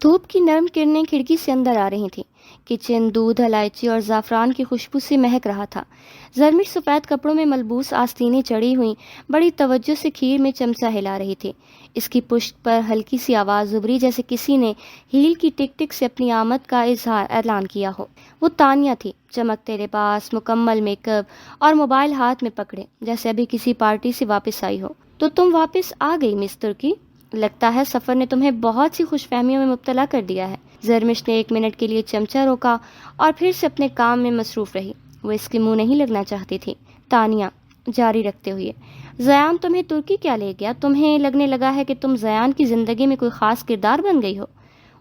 دھوپ کی نرم کرنیں کھڑکی سے اندر آ رہی تھیں۔ کچن دودھ، الائچی اور زعفران کی خوشبو سے مہک رہا تھا۔ زرمش سفید کپڑوں میں ملبوس آستینیں چڑھی ہوئی بڑی توجہ سے کھیر میں چمچہ ہلا رہی تھی۔ اس کی پشت پر ہلکی سی آواز ابھری جیسے کسی نے ہیل کی ٹک ٹک سے اپنی آمد کا اعلان کیا ہو۔ وہ تانیہ تھی، چمکتے لباس، مکمل میک اپ اور موبائل ہاتھ میں پکڑے، جیسے ابھی کسی پارٹی سے واپس آئی ہو۔ تو تم واپس آ گئی مس ترکی؟ لگتا ہے سفر نے تمہیں بہت سی خوش فہمیوں میں مبتلا کر دیا ہے۔ زرمش نے 1 منٹ کے لیے چمچہ روکا اور پھر سے اپنے کام میں مصروف رہی۔ وہ اس کے منہ نہیں لگنا چاہتی تھی۔ تانیہ جاری رکھتے ہوئے، زیان تمہیں ترکی کیا لے گیا؟ تمہیں لگنے لگا ہے کہ تم زیان کی زندگی میں کوئی خاص کردار بن گئی ہو؟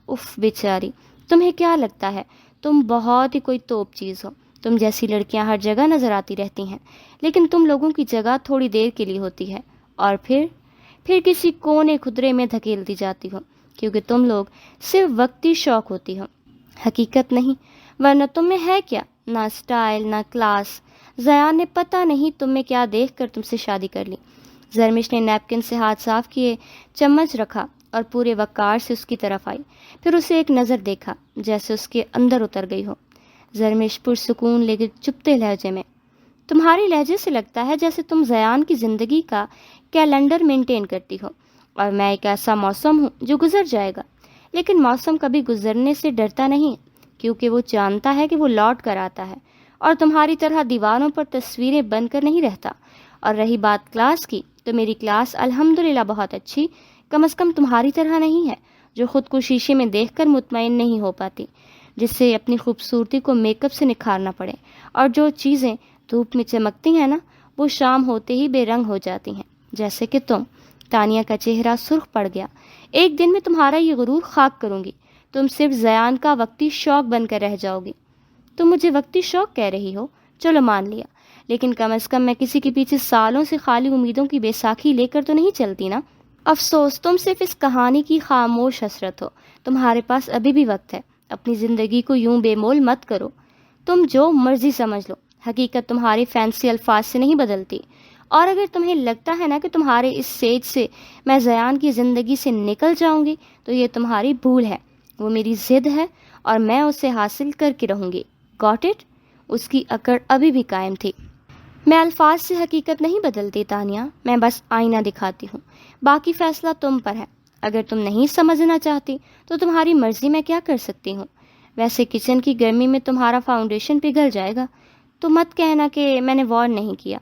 اف بیچاری، تمہیں کیا لگتا ہے تم بہت ہی کوئی توپ چیز ہو؟ تم جیسی لڑکیاں ہر جگہ نظر آتی رہتی ہیں، لیکن تم لوگوں کی جگہ تھوڑی دیر کے لیے ہوتی ہے اور پھر کسی کونے خدرے میں دھکیل دی جاتی ہو، کیونکہ تم لوگ صرف وقتی شوق ہوتی ہو، حقیقت نہیں۔ ورنہ تم میں ہے کیا؟ نہ سٹائل، نہ کلاس۔ زیان نے پتہ نہیں تم میں کیا دیکھ کر تم سے شادی کر لی۔ زرمش نے نیپکن سے ہاتھ صاف کیے، چمچ رکھا اور پورے وقار سے اس کی طرف آئی، پھر اسے ایک نظر دیکھا جیسے اس کے اندر اتر گئی ہو۔ زرمش پرسکون لیکن چپتے لہجے میں، تمہاری لہجے سے لگتا ہے جیسے تم زیان کی زندگی کا کیلنڈر مینٹین کرتی ہو اور میں ایک ایسا موسم ہوں جو گزر جائے گا۔ لیکن موسم کبھی گزرنے سے ڈرتا نہیں، کیونکہ وہ جانتا ہے کہ وہ لوٹ کر آتا ہے اور تمہاری طرح دیواروں پر تصویریں بن کر نہیں رہتا۔ اور رہی بات کلاس کی، تو میری کلاس الحمدللہ بہت اچھی، کم از کم تمہاری طرح نہیں ہے جو خود کو شیشے میں دیکھ کر مطمئن نہیں ہو پاتی، جس سے اپنی خوبصورتی کو میک اپ سے نکھارنا پڑے، اور جو چیزیں دھوپ میں چمکتی ہیں نا، وہ شام ہوتے ہی بے رنگ ہو جاتی ہیں، جیسے کہ تم۔ تانیہ کا چہرہ سرخ پڑ گیا۔ ایک دن میں تمہارا یہ غرور خاک کروں گی، تم صرف زیان کا وقتی شوق بن کر رہ جاؤ گی۔ تم مجھے وقتی شوق کہہ رہی ہو، چلو مان لیا، لیکن کم از کم میں کسی کے پیچھے سالوں سے خالی امیدوں کی بیساکھی لے کر تو نہیں چلتی نا۔ افسوس، تم صرف اس کہانی کی خاموش حسرت ہو۔ تمہارے پاس ابھی بھی وقت ہے، اپنی زندگی کو یوں بے مول مت کرو۔ تم جو مرضی سمجھ لو، حقیقت تمہارے فینسی الفاظ سے نہیں بدلتی۔ اور اگر تمہیں لگتا ہے نا کہ تمہارے اس سیج سے میں زیان کی زندگی سے نکل جاؤں گی، تو یہ تمہاری بھول ہے۔ وہ میری ضد ہے اور میں اسے حاصل کر کے رہوں گی۔ Got it? اس کی اکڑ ابھی بھی قائم تھی۔ میں الفاظ سے حقیقت نہیں بدلتی تانیہ، میں بس آئینہ دکھاتی ہوں، باقی فیصلہ تم پر ہے۔ اگر تم نہیں سمجھنا چاہتی تو تمہاری مرضی، میں کیا کر سکتی ہوں؟ ویسے کچن کی گرمی میں تمہارا فاؤنڈیشن پگھل جائے گا، تو مت کہنا کہ میں نے وارن نہیں کیا۔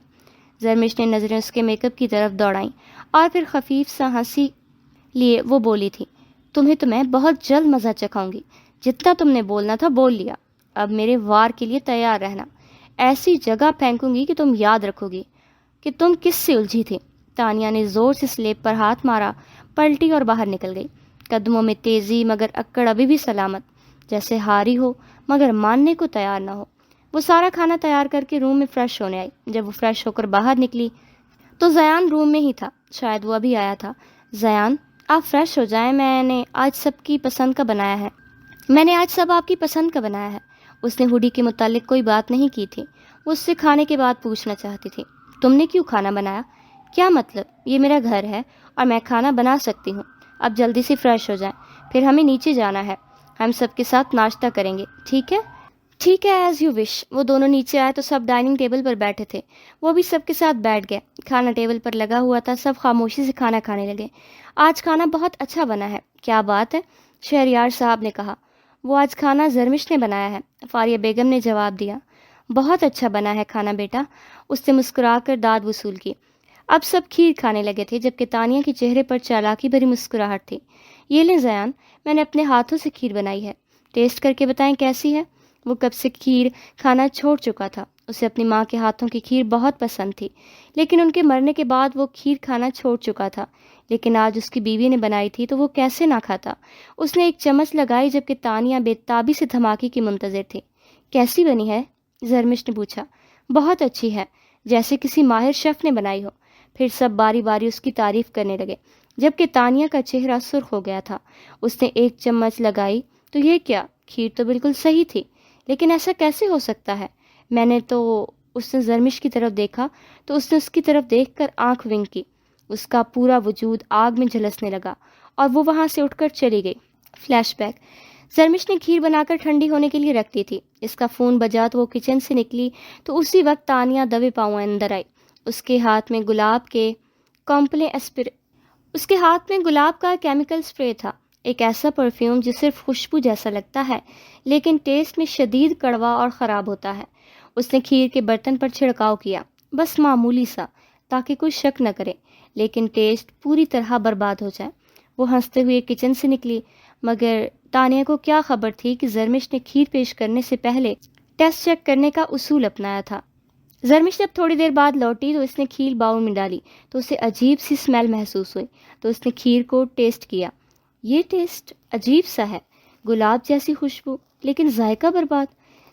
زرمش نے نظریں اس کے میک اپ کی طرف دوڑائیں اور پھر خفیف سا ہنسی لیے وہ بولی تھی، تمہیں تو میں بہت جلد مزہ چکھاؤں گی۔ جتنا تم نے بولنا تھا بول لیا، اب میرے وار کے لیے تیار رہنا۔ ایسی جگہ پھینکوں گی کہ تم یاد رکھو گی کہ تم کس سے الجھی تھی۔ تانیہ نے زور سے سلیب پر ہاتھ مارا، پلٹی اور باہر نکل گئی، قدموں میں تیزی مگر اکڑ ابھی بھی سلامت، جیسے ہاری ہو مگر ماننے کو تیار نہ ہو۔ وہ سارا کھانا تیار کر کے روم میں فریش ہونے آئی۔ جب وہ فریش ہو کر باہر نکلی تو زیان روم میں ہی تھا، شاید وہ ابھی آیا تھا۔ زیان، آپ فریش ہو جائیں، میں نے آج سب آپ کی پسند کا بنایا ہے۔ اس نے ہوڈی کے متعلق کوئی بات نہیں کی تھی، وہ اس سے کھانے کے بعد پوچھنا چاہتی تھی، تم نے کیوں کھانا بنایا؟ کیا مطلب؟ یہ میرا گھر ہے اور میں کھانا بنا سکتی ہوں۔ اب جلدی سے فریش ہو جائیں، پھر ہمیں نیچے جانا ہے، ہم سب کے ساتھ ناشتہ کریں گے، ٹھیک ہے؟ ٹھیک ہے، ایز یو وش۔ وہ دونوں نیچے آئے تو سب ڈائننگ ٹیبل پر بیٹھے تھے، وہ بھی سب کے ساتھ بیٹھ گئے۔ کھانا ٹیبل پر لگا ہوا تھا، سب خاموشی سے کھانا کھانے لگے۔ آج کھانا بہت اچھا بنا ہے۔ کیا بات ہے، شہریار صاحب نے کہا۔ وہ آج کھانا زرمش نے بنایا ہے، فاریہ بیگم نے جواب دیا۔ بہت اچھا بنا ہے کھانا بیٹا، اس نے مسکرا کر داد وصول کی۔ اب سب کھیر کھانے لگے تھے، جبکہ تانیہ کے چہرے پر چالاکی بھری مسکراہٹ تھی۔ یہ لیں زیان، میں نے اپنے ہاتھوں سے کھیر بنائی ہے، ٹیسٹ کر کے بتائیں کیسی ہے؟ وہ کب سے کھیر کھانا چھوڑ چکا تھا، اسے اپنی ماں کے ہاتھوں کی کھیر بہت پسند تھی، لیکن ان کے مرنے کے بعد وہ کھیر کھانا چھوڑ چکا تھا۔ لیکن آج اس کی بیوی نے بنائی تھی تو وہ کیسے نہ کھاتا؟ اس نے ایک چمچ لگائی، جبکہ تانیہ بے تابی سے دھماکے کی منتظر تھی۔ کیسی بنی ہے؟ زرمش نے پوچھا۔ بہت اچھی ہے، جیسے کسی ماہر شیف نے بنائی ہو۔ پھر سب باری باری اس کی تعریف کرنے لگے، جبکہ تانیہ کا چہرہ سرخ ہو گیا تھا۔ اس نے ایک چمچ لگائی تو یہ کیا، کھیر تو بالکل صحیح تھی، لیکن ایسا کیسے ہو سکتا ہے؟ میں نے تو… اس نے زرمش کی طرف دیکھا تو اس نے اس کی طرف دیکھ کر آنکھ ونک کی۔ اس کا پورا وجود آگ میں جھلسنے لگا اور وہ وہاں سے اٹھ کر چلی گئی۔ فلیش بیک: زرمش نے کھیر بنا کر ٹھنڈی ہونے کے لیے رکھ دی تھی۔ اس کا فون بجا تو وہ کچن سے نکلی تو اسی وقت تانیہ دبے پاؤں اندر آئی۔ اس کے ہاتھ میں گلاب کا کیمیکل اسپرے تھا، ایک ایسا پرفیوم جو صرف خوشبو جیسا لگتا ہے لیکن ٹیسٹ میں شدید کڑوا اور خراب ہوتا ہے۔ اس نے کھیر کے برتن پر چھڑکاؤ کیا، بس معمولی سا، تاکہ کوئی شک نہ کرے، لیکن ٹیسٹ پوری طرح برباد ہو جائے۔ وہ ہنستے ہوئے کچن سے نکلی، مگر تانیہ کو کیا خبر تھی کہ زرمش نے کھیر پیش کرنے سے پہلے ٹیسٹ چیک کرنے کا اصول اپنایا تھا۔ زرمش جب تھوڑی دیر بعد لوٹی تو اس نے کھیر باؤل میں ڈالی تو اسے عجیب سی اسمیل محسوس ہوئی، تو اس نے کھیر کو ٹیسٹ کیا۔ یہ ٹیسٹ عجیب سا ہے، گلاب جیسی خوشبو لیکن ذائقہ برباد۔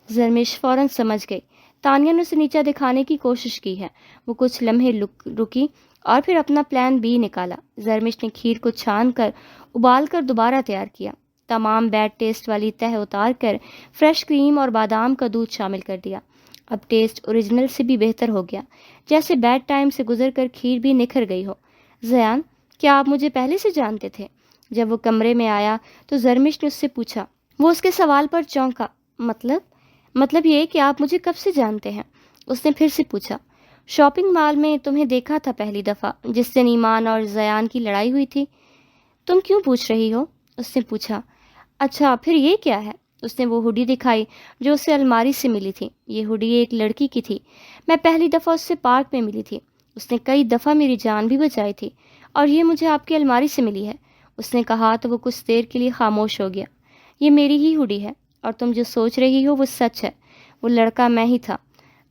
زرمش فوراً سمجھ گئی۔ تانیہ نے اسے نیچا دکھانے کی کوشش کی ہے۔ وہ کچھ لمحے رکی اور پھر اپنا پلان بی نکالا۔ زرمش نے کھیر کو چھان کر ابال کر دوبارہ تیار کیا، تمام بیڈ ٹیسٹ والی تہ اتار کر فریش کریم اور بادام کا دودھ شامل کر دیا۔ اب ٹیسٹ اوریجنل سے بھی بہتر ہو گیا، جیسے بیڈ ٹائم سے گزر کر کھیر بھی نکھر گئی ہو۔ زیان، کیا آپ مجھے پہلے سے جانتے تھے؟ جب وہ کمرے میں آیا تو زرمش نے اس سے پوچھا۔ وہ اس کے سوال پر چونکا۔ مطلب یہ کہ آپ مجھے کب سے جانتے ہیں؟ اس نے پھر سے پوچھا۔ شاپنگ مال میں تمہیں دیکھا تھا پہلی دفعہ، جس دن ایمان اور زیان کی لڑائی ہوئی تھی۔ تم کیوں پوچھ رہی ہو؟ اس نے پوچھا۔ اچھا، پھر یہ کیا ہے؟ اس نے وہ ہوڈی دکھائی جو اسے الماری سے ملی تھی۔ یہ ہوڈی ایک لڑکی کی تھی، میں پہلی دفعہ اس سے پارک میں ملی تھی۔ اس نے کئی دفعہ میری جان بھی بچائی تھی، اور یہ مجھے آپ کی الماری سے ملی ہے، اس نے کہا تو وہ کچھ دیر کے لیے خاموش ہو گیا۔ یہ میری ہی ہوڈی ہے، اور تم جو سوچ رہی ہو وہ سچ ہے، وہ لڑکا میں ہی تھا۔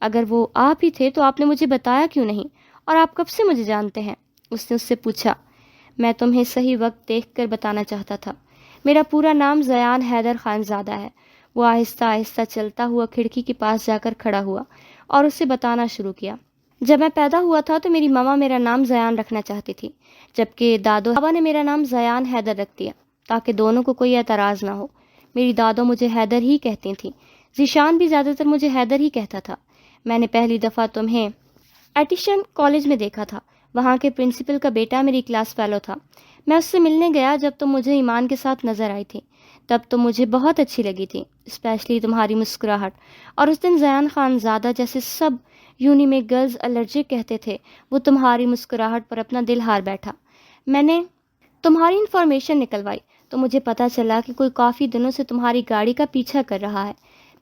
اگر وہ آپ ہی تھے تو آپ نے مجھے بتایا کیوں نہیں؟ اور آپ کب سے مجھے جانتے ہیں؟ اس نے اس سے پوچھا۔ میں تمہیں صحیح وقت دیکھ کر بتانا چاہتا تھا۔ میرا پورا نام زیان حیدر خان زادہ ہے۔ وہ آہستہ آہستہ چلتا ہوا کھڑکی کے پاس جا کر کھڑا ہوا اور اسے بتانا شروع کیا۔ جب میں پیدا ہوا تھا تو میری ماما میرا نام زیان رکھنا چاہتی تھی، جبکہ دادو بابا نے میرا نام زیان حیدر رکھ دیا تاکہ دونوں کو کوئی اعتراض نہ ہو۔ میری دادو مجھے حیدر ہی کہتی تھیں، ذیشان بھی زیادہ تر مجھے حیدر ہی کہتا تھا۔ میں نے پہلی دفعہ تمہیں ایٹیشن کالج میں دیکھا تھا، وہاں کے پرنسپل کا بیٹا میری کلاس فیلو تھا۔ میں اس سے ملنے گیا جب تم مجھے ایمان کے ساتھ نظر آئی تھی، تب تم مجھے بہت اچھی لگی تھی، اسپیشلی تمہاری مسکراہٹ۔ اور اس دن زیان خان زادہ جیسے سب یونی میں گرلز الرجک کہتے تھے، وہ تمہاری مسکراہٹ پر اپنا دل ہار بیٹھا۔ میں نے تمہاری انفارمیشن نکلوائی تو مجھے پتہ چلا کہ کوئی کافی دنوں سے تمہاری گاڑی کا پیچھا کر رہا ہے۔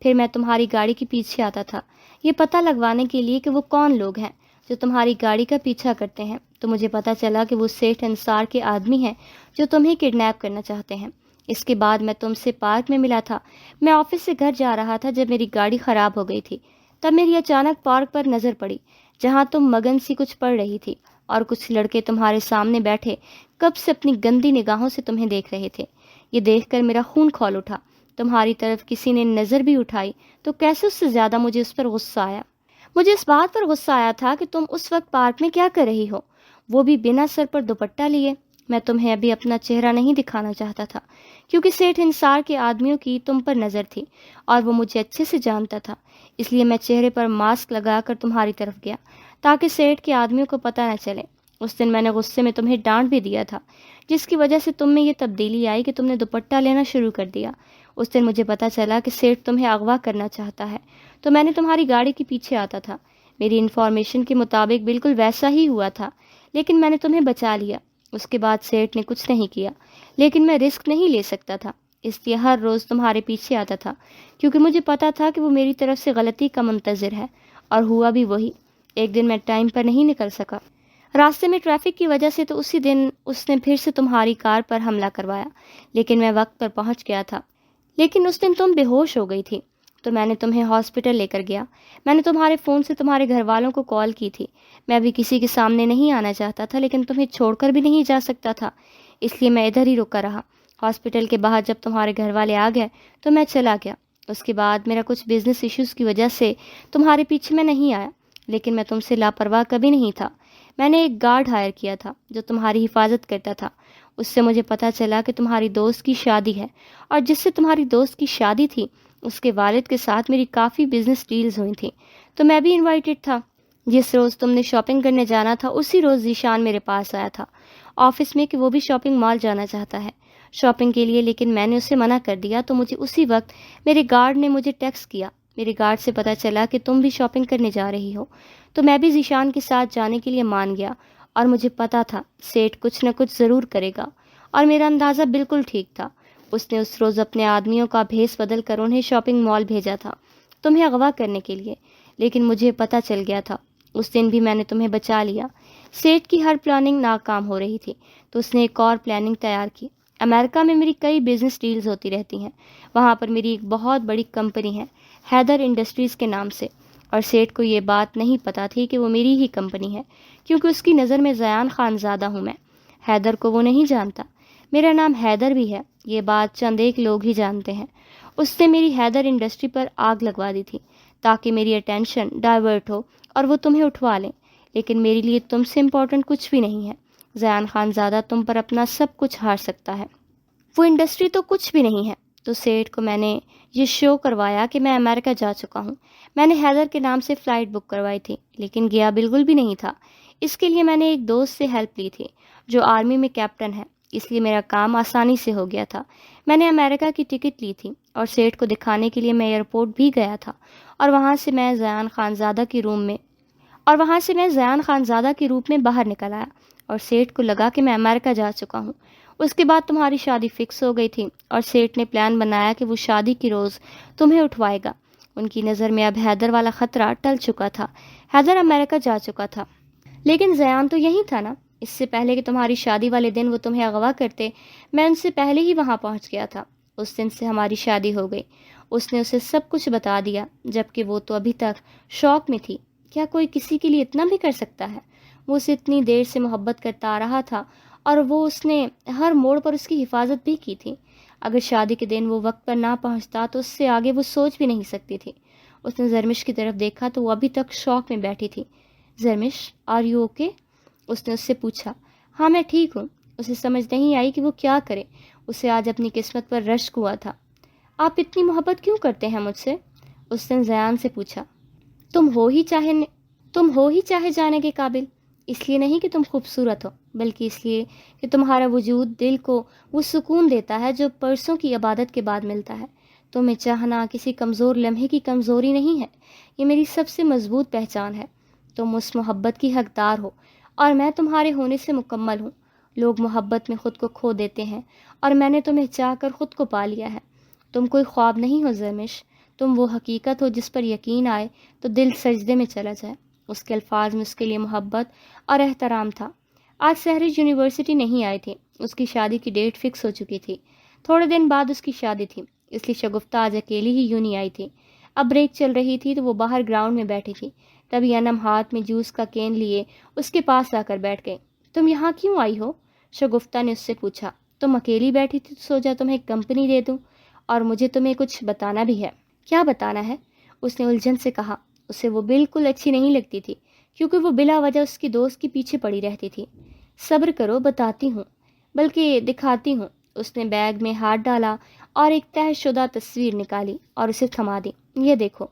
پھر میں تمہاری گاڑی کے پیچھے آتا تھا، یہ پتہ لگوانے کے لیے کہ وہ کون لوگ ہیں جو تمہاری گاڑی کا پیچھا کرتے ہیں، تو مجھے پتہ چلا کہ وہ سیٹھ انصار کے آدمی ہیں جو تمہیں کڈنیپ کرنا چاہتے ہیں۔ اس کے بعد میں تم سے پارک میں ملا تھا۔ میں آفس سے گھر جا رہا تھا جب میری گاڑی خراب ہو گئی تھی، تب میری اچانک پارک پر نظر پڑی جہاں تم مگن سی کچھ پڑھ رہی تھی، اور کچھ لڑکے تمہارے سامنے بیٹھے کب سے اپنی گندی نگاہوں سے تمہیں دیکھ رہے تھے۔ یہ دیکھ کر میرا خون کھول اٹھا۔ تمہاری طرف کسی نے نظر بھی اٹھائی تو کیسے اس سے زیادہ مجھے اس پر غصہ آیا۔ مجھے اس بات پر غصہ آیا تھا کہ تم اس وقت پارک میں کیا کر رہی ہو، وہ بھی بنا سر پر دوپٹہ لیے۔ میں تمہیں ابھی اپنا چہرہ نہیں دکھانا چاہتا تھا کیونکہ سیٹھ انصار کے آدمیوں کی تم پر نظر تھی اور وہ مجھے اچھے سے جانتا تھا، اس لیے میں چہرے پر ماسک لگا کر تمہاری طرف گیا تاکہ سیٹھ کے آدمیوں کو پتہ نہ چلے۔ اس دن میں نے غصے میں تمہیں ڈانٹ بھی دیا تھا، جس کی وجہ سے تم میں یہ تبدیلی آئی کہ تم نے دوپٹہ لینا شروع کر دیا۔ اس دن مجھے پتہ چلا کہ سیٹھ تمہیں اغوا کرنا چاہتا ہے، تو میں نے تمہاری گاڑی کے پیچھے آتا تھا۔ میری انفارمیشن کے مطابق بالکل ویسا ہی ہوا تھا، لیکن میں نے تمہیں بچا لیا۔ اس کے بعد سیٹھ نے کچھ نہیں کیا، لیکن میں رسک نہیں لے سکتا تھا، اس لیے ہر روز تمہارے پیچھے آتا تھا کیونکہ مجھے پتا تھا کہ وہ میری طرف سے غلطی کا منتظر ہے، اور ہوا بھی وہی۔ ایک دن میں ٹائم پر نہیں نکل سکا، راستے میں ٹریفک کی وجہ سے، تو اسی دن اس نے پھر سے تمہاری کار پر حملہ کروایا، لیکن میں وقت پر پہنچ گیا تھا۔ لیکن اس دن تم بے ہوش ہو گئی تھی تو میں نے تمہیں ہاسپٹل لے کر گیا۔ میں نے تمہارے فون سے تمہارے گھر والوں کو کال کی تھی۔ میں ابھی کسی کے سامنے نہیں آنا چاہتا تھا، لیکن تمہیں چھوڑ کر بھی نہیں جا سکتا تھا، اس لیے میں ادھر ہی رکا رہا۔ ہاسپٹل کے باہر جب تمہارے گھر والے آ گئے تو میں چلا گیا۔ اس کے بعد میرا کچھ بزنس ایشوز کی وجہ سے تمہارے پیچھے میں نہیں آیا، لیکن میں تم سے لاپرواہ کبھی نہیں تھا۔ میں نے ایک گارڈ ہائر کیا تھا جو تمہاری حفاظت کرتا تھا۔ اس سے مجھے پتہ چلا کہ تمہاری دوست کی شادی ہے، اور جس سے تمہاری دوست کی شادی تھی اس کے والد کے ساتھ میری کافی بزنس ڈیلز ہوئی تھیں، تو میں بھی انوائٹڈ تھا۔ جس روز تم نے شاپنگ کرنے جانا تھا اسی روز ذیشان میرے پاس آیا تھا آفس میں کہ وہ بھی شاپنگ مال جانا چاہتا ہے، شاپنگ کے لیے، لیکن میں نے اسے منع کر دیا تو مجھے اسی وقت میرے گارڈ نے مجھے ٹیکسٹ کیا۔ میرے گارڈ سے پتہ چلا کہ تم بھی شاپنگ کرنے جا رہی ہو، تو میں بھی ذیشان کے ساتھ جانے کے لیے مان گیا، اور مجھے پتہ تھا سیٹھ کچھ نہ کچھ ضرور کرے گا، اور میرا اندازہ بالکل ٹھیک تھا۔ اس نے اس روز اپنے آدمیوں کا بھیس بدل کر انہیں شاپنگ مال بھیجا تھا تمہیں اغوا کرنے کے لیے، لیکن مجھے پتہ چل گیا تھا۔ اس دن بھی میں نے تمہیں بچا لیا۔ سیٹھ کی ہر پلاننگ ناکام ہو رہی تھی تو اس نے ایک اور پلاننگ تیار کی۔ امریکہ میں میری کئی بزنس ڈیلز ہوتی رہتی ہیں، وہاں پر میری ایک بہت بڑی کمپنی ہے حیدر انڈسٹریز کے نام سے، اور سیٹھ کو یہ بات نہیں پتہ تھی کہ وہ میری ہی کمپنی ہے، کیونکہ اس کی نظر میں زیان خان زادہ ہوں میں۔ حیدر کو وہ نہیں جانتا، میرا نام حیدر بھی ہے، یہ بات چند ایک لوگ ہی جانتے ہیں۔ اس نے میری حیدر انڈسٹری پر آگ لگوا دی تھی تاکہ میری اٹینشن ڈائیورٹ ہو اور وہ تمہیں اٹھوا لیں، لیکن میرے لیے تم سے امپورٹنٹ کچھ بھی نہیں ہے۔ زیان خان زادہ تم پر اپنا سب کچھ ہار سکتا ہے، وہ انڈسٹری تو کچھ بھی نہیں ہے۔ تو سیٹھ کو میں نے یہ شو کروایا کہ میں امریکہ جا چکا ہوں۔ میں نے حیدر کے نام سے فلائٹ بک کروائی تھی، لیکن گیا بالکل بھی نہیں تھا۔ اس کے لیے میں نے ایک دوست سے ہیلپ لی تھی جو آرمی میں کیپٹن ہے، اس لیے میرا کام آسانی سے ہو گیا تھا۔ میں نے امریکہ کی ٹکٹ لی تھی اور سیٹھ کو دکھانے کے لیے میں ایئرپورٹ بھی گیا تھا، اور وہاں سے میں زیان خان زادہ کے روپ میں باہر نکل آیا، اور سیٹھ کو لگا کہ میں امریکہ جا چکا ہوں۔ اس کے بعد تمہاری شادی فکس ہو گئی تھی، اور سیٹھ نے پلان بنایا کہ وہ شادی کی روز تمہیں اٹھوائے گا۔ ان کی نظر میں اب حیدر والا خطرہ ٹل چکا تھا، حیدر امریکہ جا چکا تھا، لیکن زیان تو یہی تھا نا۔ اس سے پہلے کہ تمہاری شادی والے دن وہ تمہیں اغوا کرتے، میں ان سے پہلے ہی وہاں پہنچ گیا تھا۔ اس دن سے ہماری شادی ہو گئی۔ اس نے اسے سب کچھ بتا دیا، جبکہ وہ تو ابھی تک شوق میں تھی۔ کیا کوئی کسی کے لیے اتنا بھی کر سکتا ہے؟ وہ اسے اتنی دیر سے محبت کرتا آ رہا تھا، اور وہ اس نے ہر موڑ پر اس کی حفاظت بھی کی تھی۔ اگر شادی کے دن وہ وقت پر نہ پہنچتا تو اس سے آگے وہ سوچ بھی نہیں سکتی تھی۔ اس نے زرمش کی طرف دیکھا تو وہ ابھی تک شوق میں بیٹھی تھی۔ زرمش، آر یو اوکے؟ اس نے اس سے پوچھا۔ ہاں میں ٹھیک ہوں۔ اسے سمجھ نہیں آئی کہ وہ کیا کرے، اسے آج اپنی قسمت پر رشک ہوا تھا۔ آپ اتنی محبت کیوں کرتے ہیں مجھ سے؟ اس نے زیان سے پوچھا۔ تم ہو ہی چاہے جانے کے قابل، اس لیے نہیں کہ تم خوبصورت ہو، بلکہ اس لیے کہ تمہارا وجود دل کو وہ سکون دیتا ہے جو برسوں کی عبادت کے بعد ملتا ہے۔ تمہیں چاہنا کسی کمزور لمحے کی کمزوری نہیں ہے، یہ میری سب سے مضبوط پہچان ہے۔ تم اس محبت کی حقدار ہو، اور میں تمہارے ہونے سے مکمل ہوں۔ لوگ محبت میں خود کو کھو دیتے ہیں، اور میں نے تمہیں چاہ کر خود کو پا لیا ہے۔ تم کوئی خواب نہیں ہو زرمش، تم وہ حقیقت ہو جس پر یقین آئے تو دل سجدے میں چلا جائے۔ اس کے الفاظ میں اس کے لیے محبت اور احترام تھا۔ آج سہرش یونیورسٹی نہیں آئی تھی، اس کی شادی کی ڈیٹ فکس ہو چکی تھی۔ تھوڑے دن بعد اس کی شادی تھی، اس لیے شگفتہ آج اکیلی ہی یونی آئی تھی۔ اب بریک چل رہی تھی تو وہ باہر گراؤنڈ میں بیٹھی تھی، تبھی انم ہاتھ میں جوس کا کین لیے اس کے پاس آ کر بیٹھ گئی۔ تم یہاں کیوں آئی ہو؟ شگفتہ نے اس سے پوچھا۔ تم اکیلی بیٹھی تھی تو سوچا تمہیں کمپنی دے دوں، اور مجھے تمہیں کچھ بتانا بھی ہے۔ کیا بتانا ہے؟ اس نے الجھن سے کہا۔ اسے وہ بالکل اچھی نہیں لگتی تھی، کیونکہ وہ بلا وجہ اس کی دوست کے پیچھے پڑی رہتی تھی۔ صبر کرو، بتاتی ہوں، بلکہ دکھاتی ہوں۔ اس نے بیگ میں ہاتھ ڈالا اور ایک طے شدہ تصویر نکالی اور اسے تھما دی۔ یہ دیکھو،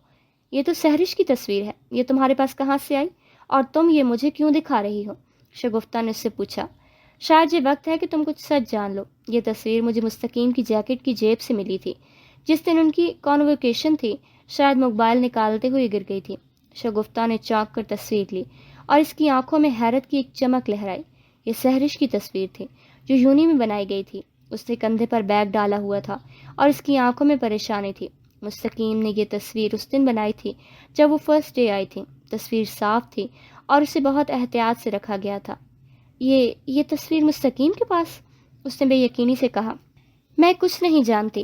یہ تو سہرش کی تصویر ہے، یہ تمہارے پاس کہاں سے آئی، اور تم یہ مجھے کیوں دکھا رہی ہو؟ شگفتہ نے اس سے پوچھا۔ شاید یہ وقت ہے کہ تم کچھ سچ جان لو۔ یہ تصویر مجھے مستقیم کی جیکٹ کی جیب سے ملی تھی۔ جس دن ان کی کانووکیشن تھی، شاید موبائل نکالتے ہوئے گر گئی تھی۔ شگفتہ نے چونک کر تصویر لی اور اس کی آنکھوں میں حیرت کی ایک چمک لہرائی۔ یہ سہرش کی تصویر تھی جو یونی میں بنائی گئی تھی۔ اس نے کندھے پر بیگ ڈالا ہوا تھا اور اس کی آنکھوں میں پریشانی تھی۔ مستقیم نے یہ تصویر اس دن بنائی تھی جب وہ فرسٹ ڈے آئی تھی۔ تصویر صاف تھی اور اسے بہت احتیاط سے رکھا گیا تھا۔ یہ تصویر مستقیم کے پاس؟ اس نے بے یقینی سے کہا۔ میں کچھ نہیں جانتی،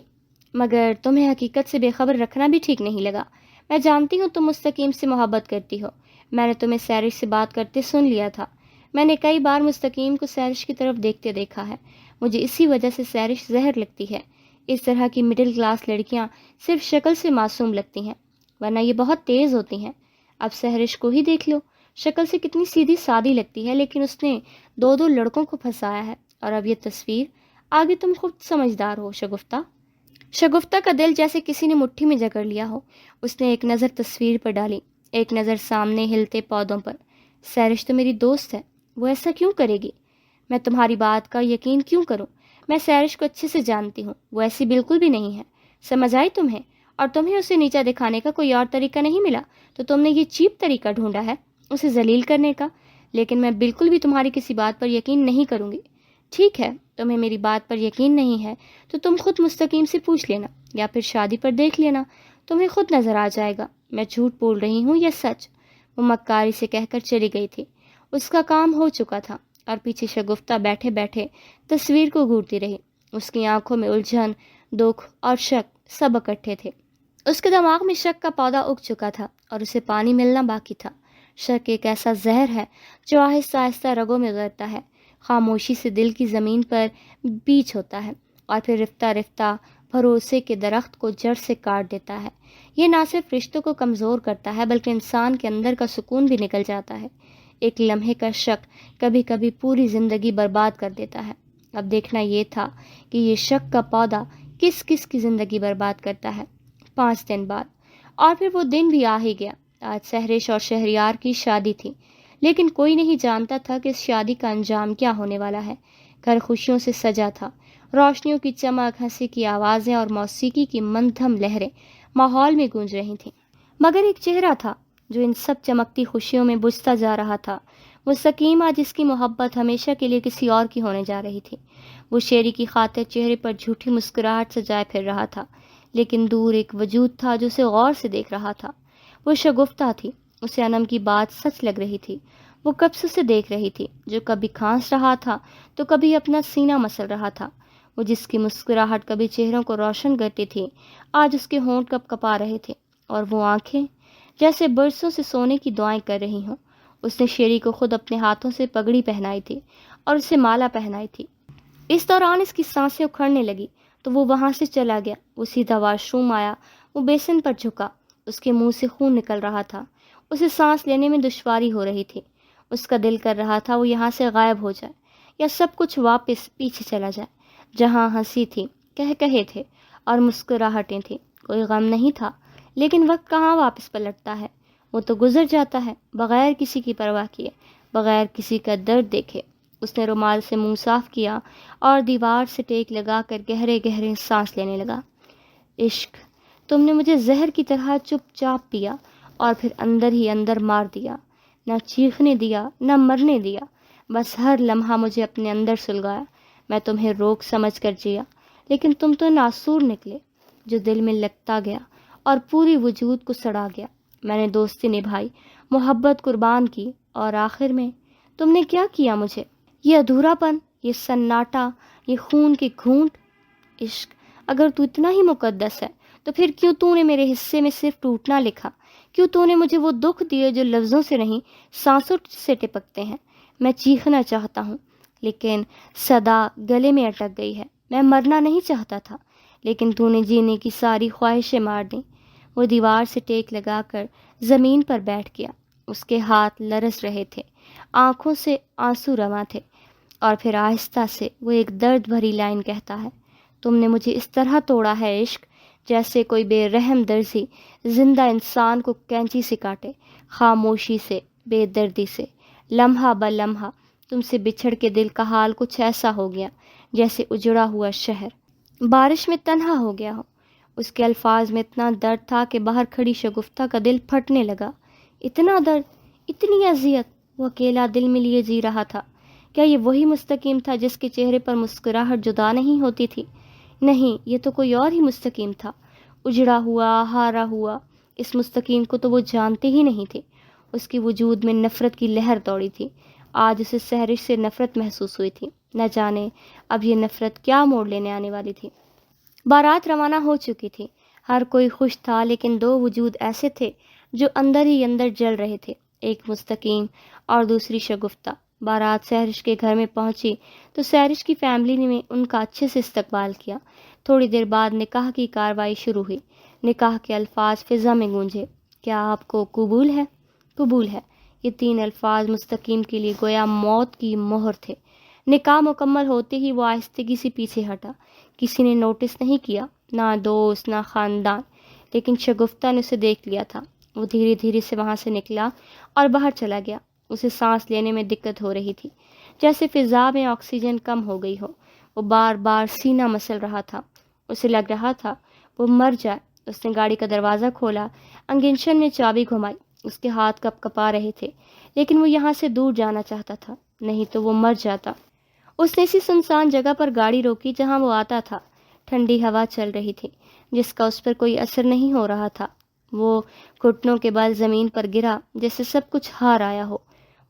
مگر تمہیں حقیقت سے بے خبر رکھنا بھی ٹھیک نہیں لگا۔ میں جانتی ہوں تم مستقیم سے محبت کرتی ہو، میں نے تمہیں سہرش سے بات کرتے سن لیا تھا۔ میں نے کئی بار مستقیم کو سہرش کی طرف دیکھتے دیکھا ہے، مجھے اسی وجہ سے سہرش زہر لگتی ہے۔ اس طرح کی مڈل کلاس لڑکیاں صرف شکل سے معصوم لگتی ہیں، ورنہ یہ بہت تیز ہوتی ہیں۔ اب سہرش کو ہی دیکھ لو، شکل سے کتنی سیدھی سادی لگتی ہے، لیکن اس نے دو لڑکوں کو پھنسایا ہے۔ اور اب یہ تصویر، آگے تم خود سمجھدار ہو شگفتہ۔ شگفتہ کا دل جیسے کسی نے مٹھی میں جکڑ لیا ہو۔ اس نے ایک نظر تصویر پر ڈالی، ایک نظر سامنے ہلتے پودوں پر۔ سہرش تو میری دوست ہے، وہ ایسا کیوں کرے گی؟ میں تمہاری بات کا یقین کیوں کروں؟ میں سیرش کو اچھے سے جانتی ہوں، وہ ایسی بالکل بھی نہیں ہے، سمجھ آئی تمہیں؟ اور تمہیں اسے نیچا دکھانے کا کوئی اور طریقہ نہیں ملا تو تم نے یہ چیپ طریقہ ڈھونڈا ہے اسے ذلیل کرنے کا، لیکن میں بالکل بھی تمہاری کسی بات پر یقین نہیں کروں گی۔ ٹھیک ہے، تمہیں میری بات پر یقین نہیں ہے تو تم خود مستقیم سے پوچھ لینا یا پھر شادی پر دیکھ لینا، تمہیں خود نظر آ جائے گا میں جھوٹ بول رہی ہوں یا سچ۔ وہ مکاری سے کہہ کر چلی گئی تھی۔ اس کا کام ہو چکا تھا اور پیچھے شگفتہ بیٹھے بیٹھے تصویر کو گھورتی رہی۔ اس کی آنکھوں میں الجھن، دکھ اور شک سب اکٹھے تھے۔ اس کے دماغ میں شک کا پودا اگ چکا تھا اور اسے پانی ملنا باقی تھا۔ شک ایک ایسا زہر ہے جو آہستہ آہستہ رگوں میں غرتا ہے، خاموشی سے دل کی زمین پر بیج ہوتا ہے اور پھر رفتہ رفتہ بھروسے کے درخت کو جڑ سے کاٹ دیتا ہے۔ یہ نہ صرف رشتوں کو کمزور کرتا ہے بلکہ انسان کے اندر کا سکون بھی نکل جاتا ہے۔ ایک لمحے کا شک کبھی کبھی پوری زندگی برباد کر دیتا ہے۔ اب دیکھنا یہ تھا کہ یہ شک کا پودا کس کس کی زندگی برباد کرتا ہے۔ 5 دن بعد، اور پھر وہ دن بھی آ ہی گیا۔ آج سہرش اور شہریار کی شادی تھی، لیکن کوئی نہیں جانتا تھا کہ اس شادی کا انجام کیا ہونے والا ہے۔ گھر خوشیوں سے سجا تھا، روشنیوں کی چمک، ہنسی کی آوازیں اور موسیقی کی منظم لہریں ماحول میں گونج رہی تھیں، مگر ایک چہرہ تھا جو ان سب چمکتی خوشیوں میں بجھتا جا رہا تھا۔ وہ سکیمہ جس کی محبت ہمیشہ کے لیے کسی اور کی ہونے جا رہی تھی۔ وہ شیری کی خاطر چہرے پر جھوٹی مسکراہٹ سجائے پھر رہا تھا، لیکن دور ایک وجود تھا جو اسے غور سے دیکھ رہا تھا۔ وہ شگفتہ تھی، اسے انم کی بات سچ لگ رہی تھی۔ وہ کب سے اسے دیکھ رہی تھی، جو کبھی کھانس رہا تھا تو کبھی اپنا سینہ مسل رہا تھا۔ وہ جس کی مسکراہٹ کبھی چہروں کو روشن کرتی تھی، آج اس کے ہونٹ کپ کپا رہے تھے، اور وہ آنکھیں جیسے برسوں سے سونے کی دعائیں کر رہی ہوں۔ اس نے شیری کو خود اپنے ہاتھوں سے پگڑی پہنائی تھی اور اسے مالا پہنائی تھی۔ اس دوران اس کی سانسیں اکھڑنے لگی تو وہ وہاں سے چلا گیا۔ وہ سیدھا واش روم آیا، وہ بیسن پر جھکا، اس کے منہ سے خون نکل رہا تھا، اسے سانس لینے میں دشواری ہو رہی تھی۔ اس کا دل کر رہا تھا وہ یہاں سے غائب ہو جائے یا سب کچھ واپس پیچھے چلا جائے، جہاں ہنسی تھی، کہے تھے اور مسکراہٹیں تھیں۔ کوئی غم نہیں تھا، لیکن وقت کہاں واپس پلٹتا ہے، وہ تو گزر جاتا ہے بغیر کسی کی پرواہ کیے، بغیر کسی کا درد دیکھے۔ اس نے رومال سے منہ صاف کیا اور دیوار سے ٹیک لگا کر گہرے گہرے سانس لینے لگا۔ عشق، تم نے مجھے زہر کی طرح چپ چاپ پیا اور پھر اندر ہی اندر مار دیا، نہ چیخنے دیا نہ مرنے دیا، بس ہر لمحہ مجھے اپنے اندر سلگایا۔ میں تمہیں روک سمجھ کر جیا، لیکن تم تو ناسور نکلے، جو دل میں لگتا گیا اور پوری وجود کو سڑا گیا۔ میں نے دوستی نبھائی، محبت قربان کی، اور آخر میں تم نے کیا کیا مجھے؟ یہ ادھورا پن، یہ سناٹا، یہ خون کے گھونٹ۔ عشق، اگر تو اتنا ہی مقدس ہے تو پھر کیوں تو نے میرے حصے میں صرف ٹوٹنا لکھا؟ کیوں تو نے مجھے وہ دکھ دیے جو لفظوں سے نہیں سانسوں سے ٹپکتے ہیں؟ میں چیخنا چاہتا ہوں لیکن صدا گلے میں اٹک گئی ہے۔ میں مرنا نہیں چاہتا تھا، لیکن تو نے جینے کی ساری خواہشیں مار دیں۔ وہ دیوار سے ٹیک لگا کر زمین پر بیٹھ گیا، اس کے ہاتھ لرز رہے تھے، آنکھوں سے آنسو رواں تھے، اور پھر آہستہ سے وہ ایک درد بھری لائن کہتا ہے، تم نے مجھے اس طرح توڑا ہے عشق، جیسے کوئی بے رحم درزی زندہ انسان کو کینچی سے کاٹے، خاموشی سے، بے دردی سے۔ لمحہ بہ لمحہ تم سے بچھڑ کے دل کا حال کچھ ایسا ہو گیا جیسے اجڑا ہوا شہر بارش میں تنہا ہو گیا ہو۔ اس کے الفاظ میں اتنا درد تھا کہ باہر کھڑی شگفتہ کا دل پھٹنے لگا۔ اتنا درد، اتنی اذیت، وہ اکیلا دل میں لیے جی رہا تھا۔ کیا یہ وہی مستقیم تھا جس کے چہرے پر مسکراہٹ جدا نہیں ہوتی تھی؟ نہیں، یہ تو کوئی اور ہی مستقیم تھا، اجڑا ہوا، ہارا ہوا۔ اس مستقیم کو تو وہ جانتے ہی نہیں تھے۔ اس کی وجود میں نفرت کی لہر دوڑی تھی۔ آج اسے سہرش سے نفرت محسوس ہوئی تھی، نہ جانے اب یہ نفرت کیا موڑ لینے آنے والی تھی۔ بارات روانہ ہو چکی تھی، ہر کوئی خوش تھا، لیکن 2 وجود ایسے تھے جو اندر ہی اندر جل رہے تھے، ایک مستقیم اور دوسری شگفتہ۔ بارات سہرش کے گھر میں پہنچی تو سہرش کی فیملی نے ان کا اچھے سے استقبال کیا۔ تھوڑی دیر بعد نکاح کی کاروائی شروع ہوئی۔ نکاح کے الفاظ فضا میں گونجے، کیا آپ کو قبول ہے؟ قبول ہے، یہ 3 الفاظ مستقیم کے لیے گویا موت کی مہر تھے۔ نکاح مکمل ہوتے ہی وہ آہستگی سے پیچھے ہٹا۔ کسی نے نوٹس نہیں کیا، نہ دوست نہ خاندان، لیکن شگفتہ نے اسے دیکھ لیا تھا۔ وہ دھیرے دھیرے سے وہاں سے نکلا اور باہر چلا گیا۔ اسے سانس لینے میں دقت ہو رہی تھی، جیسے فضا میں آکسیجن کم ہو گئی ہو۔ وہ بار بار سینہ مسل رہا تھا، اسے لگ رہا تھا وہ مر جائے۔ اس نے گاڑی کا دروازہ کھولا، انگیشن میں چابی گھمائی۔ اس کے ہاتھ کپ کپا رہے تھے، لیکن وہ یہاں سے دور جانا چاہتا تھا، نہیں تو وہ مر جاتا۔ اس نے اسی سنسان جگہ پر گاڑی روکی جہاں وہ آتا تھا۔ ٹھنڈی ہوا چل رہی تھی جس کا اس پر کوئی اثر نہیں ہو رہا تھا۔ وہ گھٹنوں کے بل زمین پر گرا جیسے سب کچھ ہار آیا ہو۔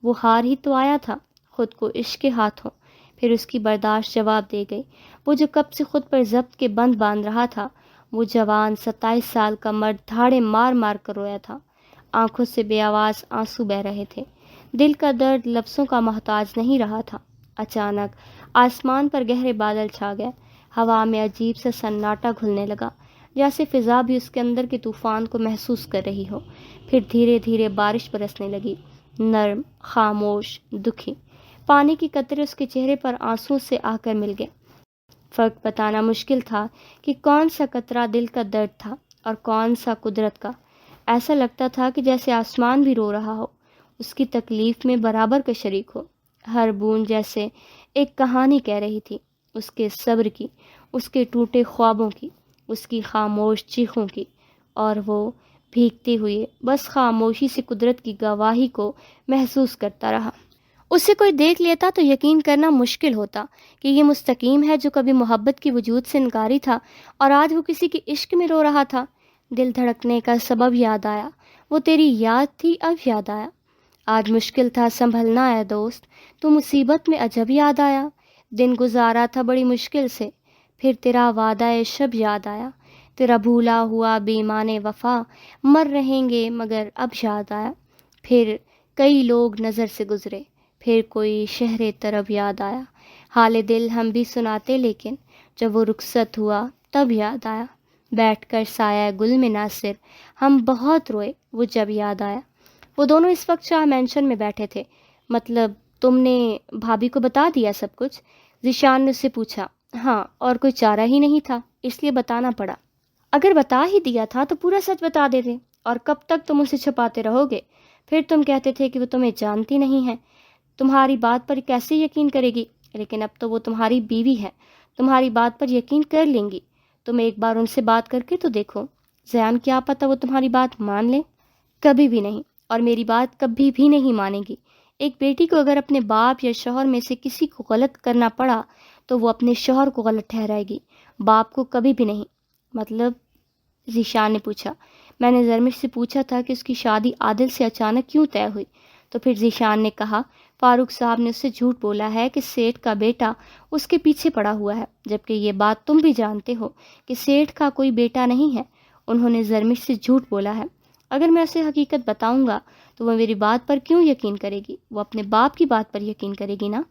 وہ ہار ہی تو آیا تھا، خود کو عشق کے ہاتھوں۔ پھر اس کی برداشت جواب دے گئی۔ وہ جو کب سے خود پر ضبط کے بند باندھ رہا تھا، وہ جوان 27 سال کا مرد دھاڑے مار مار کر رویا تھا۔ آنکھوں سے بے آواز آنسو بہہ رہے تھے۔ دل کا درد لفظوں کا محتاج نہیں رہا تھا۔ اچانک آسمان پر گہرے بادل چھا گئے۔ ہوا میں عجیب سا سناٹا گھلنے لگا، جیسے فضا بھی اس کے اندر کے طوفان کو محسوس کر رہی ہو۔ پھر دھیرے دھیرے بارش برسنے لگی، نرم، خاموش، دکھی۔ پانی کی قطرے اس کے چہرے پر آنسوں سے آ کر مل گئے۔ فرق بتانا مشکل تھا کہ کون سا قطرہ دل کا درد تھا اور کون سا قدرت کا۔ ایسا لگتا تھا کہ جیسے آسمان بھی رو رہا ہو، اس کی تکلیف میں برابر کا شریک ہو۔ ہر بوند جیسے ایک کہانی کہہ رہی تھی، اس کے صبر کی، اس کے ٹوٹے خوابوں کی، اس کی خاموش چیخوں کی۔ اور وہ بھیگتے ہوئے بس خاموشی سے قدرت کی گواہی کو محسوس کرتا رہا۔ اسے کوئی دیکھ لیتا تو یقین کرنا مشکل ہوتا کہ یہ مستقیم ہے جو کبھی محبت کی وجود سے انکاری تھا اور آج وہ کسی کے عشق میں رو رہا تھا۔ دل دھڑکنے کا سبب یاد آیا، وہ تیری یاد تھی اب یاد آیا۔ آج مشکل تھا سنبھلنا اے دوست، تو مصیبت میں عجب یاد آیا۔ دن گزارا تھا بڑی مشکل سے، پھر تیرا وعدہ شب یاد آیا۔ تیرا بھولا ہوا بے ایمان وفا، مر رہیں گے مگر اب یاد آیا۔ پھر کئی لوگ نظر سے گزرے، پھر کوئی شہر طرب یاد آیا۔ حال دل ہم بھی سناتے لیکن جب وہ رخصت ہوا تب یاد آیا۔ بیٹھ کر سایہ گل میں ناصر ہم بہت روئے وہ جب یاد آیا۔ وہ دونوں اس وقت شاہ مینشن میں بیٹھے تھے۔ مطلب تم نے بھابھی کو بتا دیا سب کچھ؟ ذیشان نے اس سے پوچھا۔ ہاں، اور کوئی چارہ ہی نہیں تھا، اس لیے بتانا پڑا۔ اگر بتا ہی دیا تھا تو پورا سچ بتا دیتے، اور کب تک تم اسے چھپاتے رہو گے؟ پھر تم کہتے تھے کہ وہ تمہیں جانتی نہیں ہے، تمہاری بات پر کیسے یقین کرے گی؟ لیکن اب تو وہ تمہاری بیوی ہے، تمہاری بات پر یقین کر لیں گی۔ تم ایک بار ان سے بات کر کے تو دیکھو زیان، کیا پتہ وہ تمہاری بات مان لیں۔ کبھی بھی نہیں، اور میری بات کبھی بھی نہیں مانے گی۔ ایک بیٹی کو اگر اپنے باپ یا شوہر میں سے کسی کو غلط کرنا پڑا تو وہ اپنے شوہر کو غلط ٹھہرائے گی، باپ کو کبھی بھی نہیں۔ مطلب؟ ذیشان نے پوچھا۔ میں نے زرمش سے پوچھا تھا کہ اس کی شادی عادل سے اچانک کیوں طے ہوئی، تو پھر ذیشان نے کہا فاروق صاحب نے اس سے جھوٹ بولا ہے کہ سیٹھ کا بیٹا اس کے پیچھے پڑا ہوا ہے، جبکہ یہ بات تم بھی جانتے ہو کہ سیٹھ کا کوئی بیٹا نہیں ہے۔ انہوں نے زرمش سے جھوٹ بولا ہے۔ اگر میں اسے حقیقت بتاؤں گا تو وہ میری بات پر کیوں یقین کرے گی؟ وہ اپنے باپ کی بات پر یقین کرے گی نا۔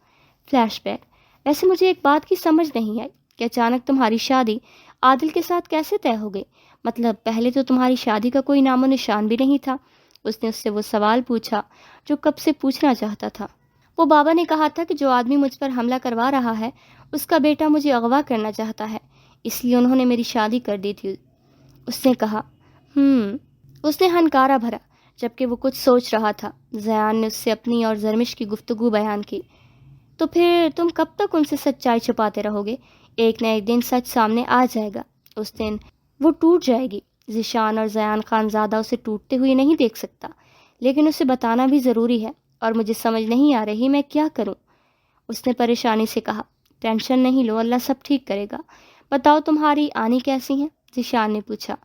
Flashback. ویسے مجھے ایک بات کی سمجھ نہیں آئی کہ اچانک تمہاری شادی عادل کے ساتھ کیسے طے ہو گئی؟ مطلب پہلے تو تمہاری شادی کا کوئی نام و نشان بھی نہیں تھا۔ اس نے اس سے وہ سوال پوچھا جو کب سے پوچھنا چاہتا تھا۔ وہ بابا نے کہا تھا کہ جو آدمی مجھ پر حملہ کروا رہا ہے اس کا بیٹا مجھے اغوا کرنا چاہتا ہے، اس لیے انہوں نے میری شادی کر دی تھی۔ اس نے کہا اس نے ہنکارا بھرا جبکہ وہ کچھ سوچ رہا تھا۔ زیان نے اس سے اپنی اور زرمش کی گفتگو بیان کی۔ تو پھر تم کب تک ان سے سچائی چھپاتے رہو گے؟ ایک نہ ایک دن سچ سامنے آ جائے گا، اس دن وہ ٹوٹ جائے گی۔ ذیشان اور زیان خان زادہ اسے ٹوٹتے ہوئے نہیں دیکھ سکتا، لیکن اسے بتانا بھی ضروری ہے، اور مجھے سمجھ نہیں آ رہی میں کیا کروں۔ اس نے پریشانی سے کہا۔ ٹینشن نہیں لو، اللہ سب ٹھیک کرے گا۔ بتاؤ تمہاری آنی کیسی ہیں؟ ذیشان نے پوچھا۔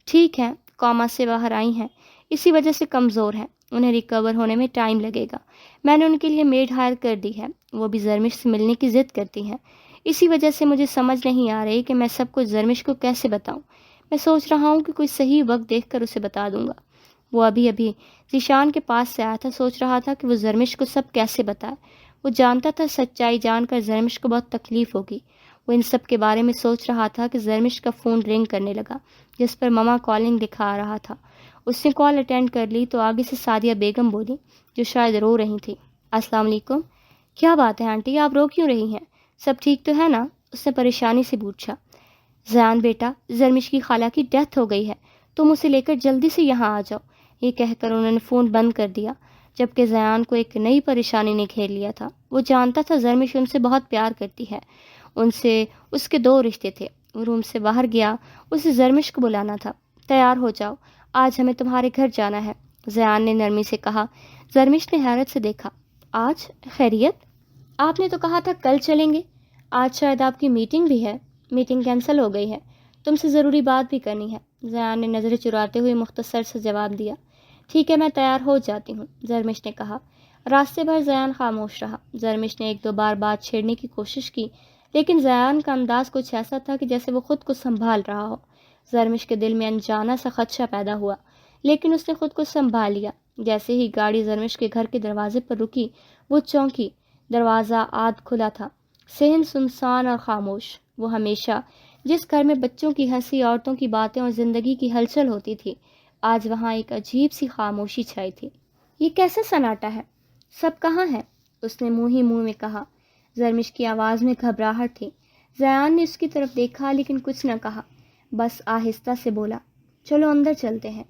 ٹھیک ہیں، کوما سے باہر آئی ہیں، اسی وجہ سے کمزور ہیں، انہیں ریکور ہونے میں ٹائم لگے گا۔ میں نے ان کے لیے میڈ ہائر کر دی ہے، وہ بھی زرمش سے ملنے کی ضد کرتی ہیں، اسی وجہ سے مجھے سمجھ نہیں آ رہی کہ میں سب کچھ زرمش کو کیسے بتاؤں۔ میں سوچ رہا ہوں کہ کوئی صحیح وقت دیکھ کر اسے بتا دوں گا۔ وہ ابھی ذیشان کے پاس سے آیا تھا، سوچ رہا تھا کہ وہ زرمش کو سب کیسے بتائے۔ وہ جانتا تھا سچائی جان کر زرمش کو بہت تکلیف ہوگی۔ وہ ان سب کے بارے میں سوچ رہا تھا کہ زرمش کا فون رنگ کرنے لگا، جس پر مما کالنگ دکھا رہا تھا۔ اس نے کال اٹینڈ کر لی تو آگے سے سعدیہ بیگم بولی، جو شاید رو رہی تھی۔ السلام علیکم۔ کیا بات ہے آنٹی، آپ رو کیوں رہی ہیں؟ سب ٹھیک تو ہے نا؟ اس نے پریشانی سے پوچھا۔ زیان بیٹا، زرمش کی خالہ کی ڈیتھ ہو گئی ہے، تم اسے لے کر جلدی سے یہاں آ جاؤ۔ یہ کہہ کر انہوں نے فون بند کر دیا، جبکہ زیان کو ایک نئی پریشانی نے گھیر لیا تھا۔ وہ جانتا تھا زرمش ان سے بہت پیار کرتی ہے، ان سے اس کے 2 رشتے تھے۔ وہ روم سے باہر گیا، اسے زرمش کو بلانا تھا۔ تیار ہو جاؤ، آج ہمیں تمہارے گھر جانا ہے، زیان نے نرمی سے کہا۔ زرمش نے حیرت سے دیکھا۔ آج؟ خیریت؟ آپ نے تو کہا تھا کل چلیں گے۔ آج شاید آپ کی میٹنگ بھی ہے۔ میٹنگ کینسل ہو گئی ہے، تم سے ضروری بات بھی کرنی ہے، زیان نے نظریں چراتے ہوئے مختصر سے جواب دیا۔ ٹھیک ہے، میں تیار ہو جاتی ہوں، زرمش نے کہا۔ راستے بھر زیان خاموش رہا۔ زرمش نے 1-2 بار بات چھیڑنے کی کوشش کی، لیکن زیان کا انداز کچھ ایسا تھا کہ جیسے وہ خود کو سنبھال رہا ہو۔ زرمش کے دل میں انجانا سا خدشہ پیدا ہوا، لیکن اس نے خود کو سنبھال لیا۔ جیسے ہی گاڑی زرمش کے گھر کے دروازے پر رکی، وہ چونکی۔ دروازہ آدھ کھلا تھا، صحن سنسان اور خاموش۔ وہ ہمیشہ جس گھر میں بچوں کی ہنسی، عورتوں کی باتیں اور زندگی کی ہلچل ہوتی تھی، آج وہاں ایک عجیب سی خاموشی چھائی تھی۔ یہ کیسا سناٹا ہے؟ سب کہاں ہے؟ اس نے منہ ہی منہ میں کہا۔ زرمش کی آواز میں گھبراہٹ تھی۔ زیان نے اس کی طرف دیکھا لیکن کچھ نہ کہا، بس آہستہ سے بولا، چلو اندر چلتے ہیں۔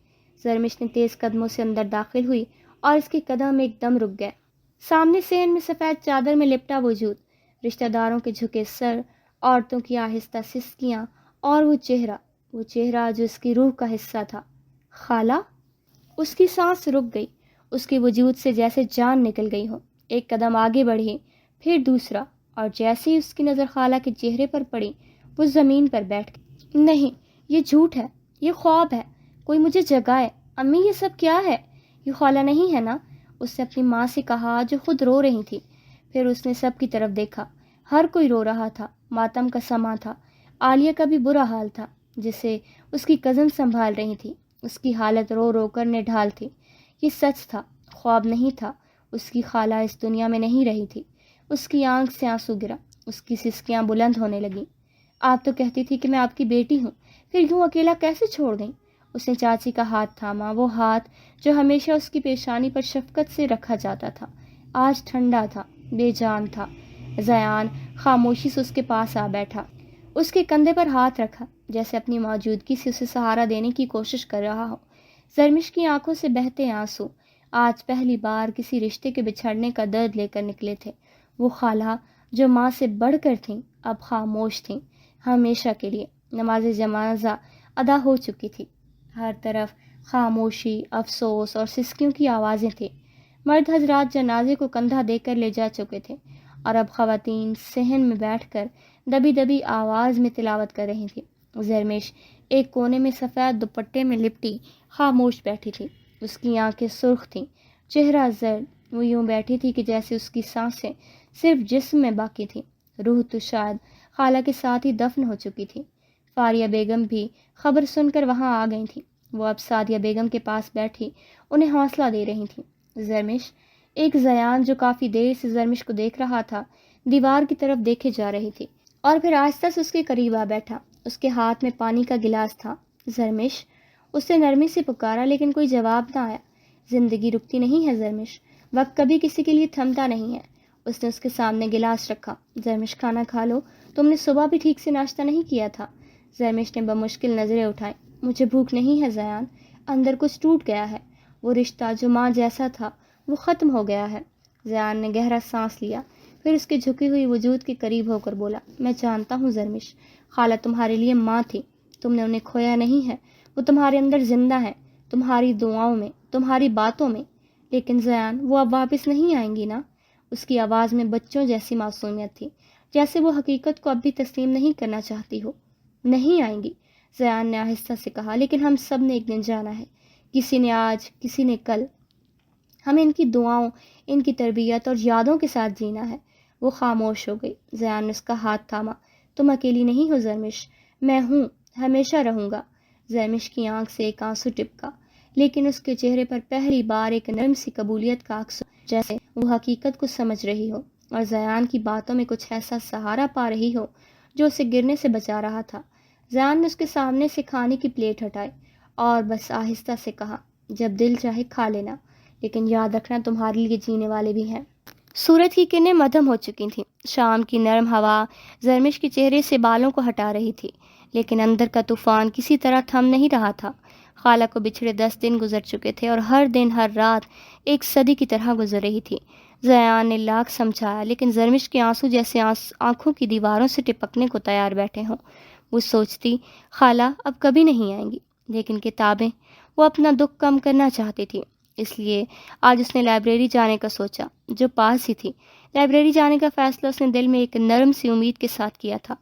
زرمش نے تیز قدموں سے اندر داخل ہوئی اور اس کے قدم ایک دم رک گئے۔ سامنے صحن میں سفید چادر میں لپٹا وجود، رشتہ داروں کے جھکے سر، عورتوں کی آہستہ سسکیاں، اور وہ چہرہ جو اس کی روح کا حصہ تھا۔ خالہ؟ اس کی سانس رک گئی، اس کے وجود سے جیسے جان نکل گئی ہو۔ ایک قدم آگے بڑھی، پھر دوسرا، اور جیسے ہی اس کی نظر خالہ کے چہرے پر پڑی، وہ زمین پر بیٹھ گئی۔ نہیں، یہ جھوٹ ہے، یہ خواب ہے، کوئی مجھے جگائے۔ امی، یہ سب کیا ہے؟ یہ خالہ نہیں ہے نا؟ اس نے اپنی ماں سے کہا جو خود رو رہی تھی۔ پھر اس نے سب کی طرف دیکھا، ہر کوئی رو رہا تھا، ماتم کا سماں تھا۔ عالیہ کا بھی برا حال تھا، جسے اس کی کزن سنبھال رہی تھی۔ اس کی حالت رو رو کر نڈھال تھی۔ یہ سچ تھا، خواب نہیں تھا۔ اس کی خالہ اس دنیا میں نہیں رہی تھی۔ اس کی آنکھ سے آنسو گرا، اس کی سسکیاں بلند ہونے لگیں۔ آپ تو کہتی تھی کہ میں آپ کی بیٹی ہوں، پھر یوں اکیلا کیسے چھوڑ دیں؟ اس نے چاچی کا ہاتھ تھاما، وہ ہاتھ جو ہمیشہ اس کی پیشانی پر شفقت سے رکھا جاتا تھا، آج ٹھنڈا تھا، بے جان تھا۔ زیان خاموشی سے اس کے پاس آ بیٹھا، اس کے کندھے پر ہاتھ رکھا، جیسے اپنی موجودگی سے اسے سہارا دینے کی کوشش کر رہا ہو۔ زرمش کی آنکھوں سے بہتے آنسو آج پہلی بار کسی رشتے کے بچھڑنے کا درد لے کر نکلے تھے۔ وہ خالہ جو ماں سے بڑھ کر تھیں، اب خاموش تھیں، ہمیشہ کے لیے۔ نماز جنازہ ادا ہو چکی تھی، ہر طرف خاموشی، افسوس اور سسکیوں کی آوازیں تھیں۔ مرد حضرات جنازے کو کندھا دے کر لے جا چکے تھے، اور اب خواتین صحن میں بیٹھ کر دبی دبی آواز میں تلاوت کر رہی تھی۔ زرمش ایک کونے میں سفید دوپٹے میں لپٹی خاموش بیٹھی تھی، اس کی آنکھیں سرخ تھیں، چہرہ زرد۔ وہ یوں بیٹھی تھی کہ جیسے اس کی سانسیں صرف جسم میں باقی تھیں، روح تو شاید خالہ کے ساتھ ہی دفن ہو چکی تھی۔ فاریہ بیگم بھی خبر سن کر وہاں آ گئی تھیں۔ وہ اب سعدیہ بیگم کے پاس بیٹھی انہیں حوصلہ دے رہی تھیں۔ زرمش، ایک زیان جو کافی دیر سے زرمش کو دیکھ رہا تھا، دیوار کی طرف دیکھے جا رہی تھی، اور پھر آہستہ سے اس کے قریب آ بیٹھا۔ اس کے ہاتھ میں پانی کا گلاس تھا۔ زرمش، اس نے نرمی سے پکارا، لیکن کوئی جواب نہ آیا۔ زندگی رکتی نہیں ہے زرمش، وقت کبھی کسی کے لیے تھمتا نہیں ہے۔ اس نے اس کے سامنے گلاس رکھا۔ زرمش، کھانا کھا لو، تم نے صبح بھی ٹھیک سے ناشتہ نہیں کیا تھا۔ زرمش نے بمشکل نظریں اٹھائیں۔ مجھے بھوک نہیں ہے زیان، اندر کچھ ٹوٹ گیا ہے، وہ رشتہ جو ماں جیسا تھا وہ ختم ہو گیا ہے۔ زیان نے گہرا سانس لیا، پھر اس کے جھکی ہوئی وجود کے قریب ہو کر بولا، میں جانتا ہوں زرمش، خالہ تمہارے لیے ماں تھی، تم نے انہیں کھویا نہیں ہے، وہ تمہارے اندر زندہ ہے، تمہاری دعاؤں میں، تمہاری باتوں میں۔ لیکن زیان، وہ اب واپس نہیں آئیں گی نا؟ اس کی آواز میں بچوں جیسی معصومیت تھی، جیسے وہ حقیقت کو اب بھی تسلیم نہیں کرنا چاہتی ہو۔ نہیں آئیں گی، زیان نے آہستہ سے کہا، لیکن ہم سب نے ایک دن جانا ہے، کسی نے آج، کسی نے کل۔ ہمیں ان کی دعاؤں، ان کی تربیت اور یادوں کے ساتھ جینا ہے۔ وہ خاموش ہو گئی۔ زیان نے اس کا ہاتھ تھاما۔ تم اکیلی نہیں ہو زرمش، میں ہوں، ہمیشہ رہوں گا۔ زرمش کی آنکھ سے ایک آنسو ٹپکا، لیکن اس کے چہرے پر پہلی بار ایک نرم سی قبولیت کا عکس، جیسے وہ حقیقت کو سمجھ رہی ہو، اور زیان کی باتوں میں کچھ ایسا سہارا پا رہی ہو جو اسے گرنے سے بچا رہا تھا۔ زیان نے اس کے سامنے سے کھانے کی پلیٹ ہٹائی اور بس آہستہ سے کہا، جب دل چاہے کھا لینا، لیکن یاد رکھنا تمہارے لیے جینے والے بھی ہیں۔ سورج کی کرنیں مدھم ہو چکی تھیں، شام کی نرم ہوا زرمش کے چہرے سے بالوں کو ہٹا رہی تھی، لیکن اندر کا طوفان کسی طرح تھم نہیں رہا تھا۔ خالہ کو بچھڑے 10 دن گزر چکے تھے، اور ہر دن، ہر رات ایک صدی کی طرح گزر رہی تھی۔ زیان نے لاکھ سمجھایا لیکن زرمش کے آنسو جیسے آنکھوں کی دیواروں سے ٹپکنے کو تیار بیٹھے ہوں۔ وہ سوچتی خالہ اب کبھی نہیں آئیں گی، لیکن کتابیں، وہ اپنا دکھ کم کرنا چاہتی تھی، اس لیے آج اس نے لائبریری جانے کا سوچا جو پاس ہی تھی۔ لائبریری جانے کا فیصلہ اس نے دل میں ایک نرم سی امید کے ساتھ کیا تھا۔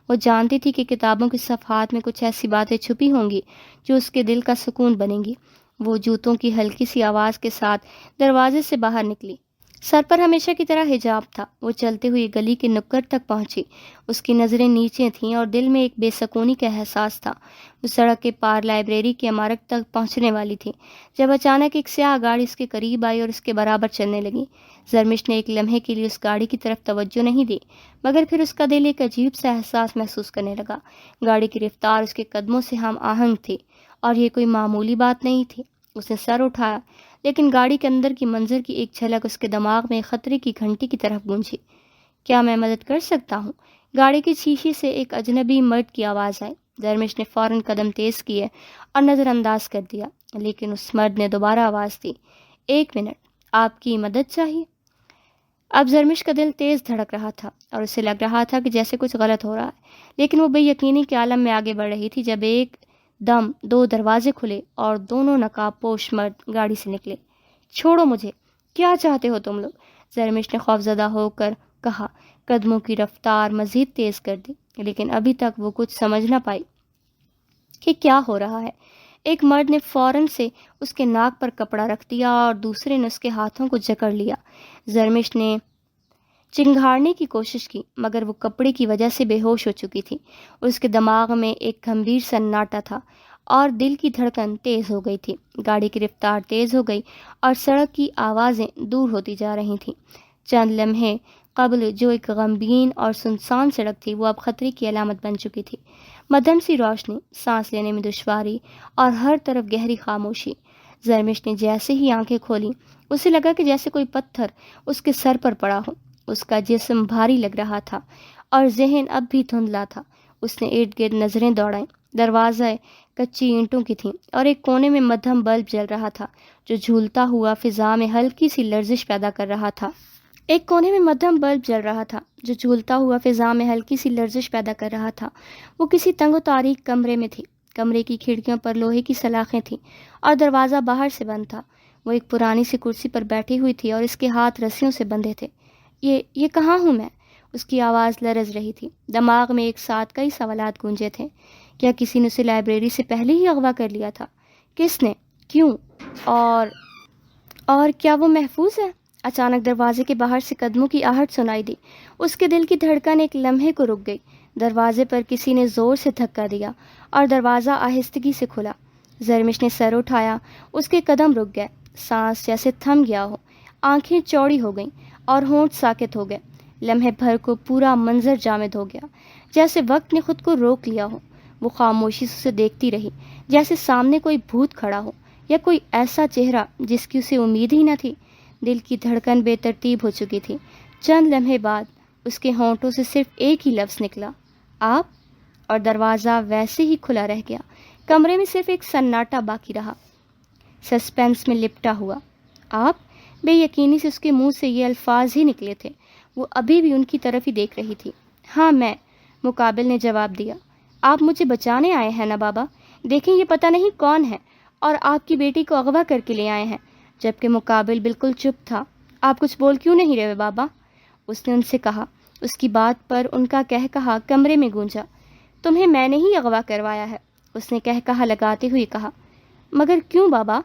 وہ جانتی تھی کہ کتابوں کے صفحات میں کچھ ایسی باتیں چھپی ہوں گی جو اس کے دل کا سکون بنیں گی۔ وہ جوتوں کی ہلکی سی آواز کے ساتھ دروازے سے باہر نکلی۔ سر پر ہمیشہ کی طرح حجاب تھا۔ وہ چلتے ہوئے گلی کے نکڑ تک پہنچی۔ اس کی نظریں نیچے تھیں اور دل میں ایک بے سکونی کا احساس تھا۔ وہ سڑک کے پار لائبریری کی عمارت تک پہنچنے والی تھی جب اچانک ایک سیاہ گاڑی اس کے قریب آئی اور اس کے برابر چلنے لگی۔ زرمش نے ایک لمحے کے لیے اس گاڑی کی طرف توجہ نہیں دی، مگر پھر اس کا دل ایک عجیب سا احساس محسوس کرنے لگا۔ گاڑی کی رفتار اس کے قدموں سے ہم آہنگ تھی اور یہ کوئی معمولی بات نہیں تھی۔ اس نے سر اٹھایا لیکن گاڑی کے اندر کی منظر کی ایک جھلک اس کے دماغ میں خطرے کی گھنٹی کی طرف گونجی۔ کیا میں مدد کر سکتا ہوں؟ گاڑی کی شیشے سے ایک اجنبی مرد کی آواز آئی۔ زرمش نے فوراً قدم تیز کیے اور نظر انداز کر دیا، لیکن اس مرد نے دوبارہ آواز دی، 1 منٹ، آپ کی مدد چاہیے؟ اب زرمش کا دل تیز دھڑک رہا تھا اور اسے لگ رہا تھا کہ جیسے کچھ غلط ہو رہا ہے، لیکن وہ بے یقینی کے عالم میں آگے بڑھ رہی تھی جب ایک دم 2 دروازے کھلے اور دونوں نقاب پوش مرد گاڑی سے نکلے۔ چھوڑو مجھے، کیا چاہتے ہو تم لوگ؟ زرمش نے خوفزدہ ہو کر کہا۔ قدموں کی رفتار مزید تیز کر دی، لیکن ابھی تک وہ کچھ سمجھ نہ پائی کہ کیا ہو رہا ہے۔ ایک مرد نے فوراً سے اس کے ناک پر کپڑا رکھ دیا اور دوسرے نے اس کے ہاتھوں کو جکڑ لیا۔ زرمش نے چنگھاڑنے کی کوشش کی مگر وہ کپڑے کی وجہ سے بے ہوش ہو چکی تھی۔ اس کے دماغ میں ایک گھمبیر سناٹا تھا اور دل کی دھڑکن تیز ہو گئی تھی۔ گاڑی کی رفتار تیز ہو گئی اور سڑک کی آوازیں دور ہوتی جا رہی تھیں۔ چند لمحے قبل جو ایک غمگین اور سنسان سڑک تھی وہ اب خطرے کی علامت بن چکی تھی۔ مدھم سی روشنی، سانس لینے میں دشواری اور ہر طرف گہری خاموشی۔ زرمش نے جیسے ہی آنکھیں کھولیں اسے لگا کہ جیسے کوئی پتھر اس کے سر پر پڑا ہو۔ اس کا جسم بھاری لگ رہا تھا اور ذہن اب بھی دھندلا تھا۔ اس نے ارد گرد نظریں دوڑائیں۔ دروازہ کچی اینٹوں کی تھیں اور ایک کونے میں مدھم بلب جل رہا تھا جو جھولتا ہوا فضا میں ہلکی سی لرزش پیدا کر رہا تھا۔ وہ کسی تنگ و تاریک کمرے میں تھی۔ کمرے کی کھڑکیوں پر لوہے کی سلاخیں تھیں اور دروازہ باہر سے بند تھا۔ وہ ایک پرانی سی کرسی پر بیٹھی ہوئی تھی اور اس کے ہاتھ رسیوں سے بندھے تھے۔ یہ کہاں ہوں میں؟ اس کی آواز لرز رہی تھی۔ دماغ میں ایک ساتھ کئی سوالات گونجے تھے۔ کیا کسی نے اسے لائبریری سے پہلے ہی اغوا کر لیا تھا؟ کس نے؟ کیوں؟ اور کیا وہ محفوظ ہے؟ اچانک دروازے کے باہر سے قدموں کی آہٹ سنائی دی۔ اس کے دل کی دھڑکن ایک لمحے کو رک گئی۔ دروازے پر کسی نے زور سے دھکا دیا اور دروازہ آہستگی سے کھلا۔ زرمش نے سر اٹھایا۔ اس کے قدم رک گئے، سانس جیسے تھم گیا ہو، آنکھیں چوڑی ہو گئیں اور ہونٹ ساکت ہو گئے۔ لمحے بھر کو پورا منظر جامد ہو گیا، جیسے وقت نے خود کو روک لیا ہو۔ وہ خاموشی سے اسے دیکھتی رہی، جیسے سامنے کوئی بھوت کھڑا ہو یا کوئی ایسا چہرہ جس کی اسے امید ہی نہ تھی۔ دل کی دھڑکن بے ترتیب ہو چکی تھی۔ چند لمحے بعد اس کے ہونٹوں سے صرف ایک ہی لفظ نکلا، آپ، اور دروازہ ویسے ہی کھلا رہ گیا۔ کمرے میں صرف ایک سناٹا باقی رہا، سسپینس میں لپٹا ہوا۔ آپ؟ بے یقینی سے اس کے منہ سے یہ الفاظ ہی نکلے تھے۔ وہ ابھی بھی ان کی طرف ہی دیکھ رہی تھی۔ ہاں میں، مقابل نے جواب دیا۔ آپ مجھے بچانے آئے ہیں نا بابا؟ دیکھیں یہ پتہ نہیں کون ہے اور آپ کی بیٹی کو اغوا کر کے لے آئے ہیں۔ جبکہ مقابل بالکل چپ تھا۔ آپ کچھ بول کیوں نہیں رہے بابا؟ اس نے ان سے کہا۔ اس کی بات پر ان کا کہا کمرے میں گونجا۔ تمہیں میں نے ہی اغوا کروایا ہے، اس نے کہا لگاتے ہوئے کہا۔ مگر کیوں بابا؟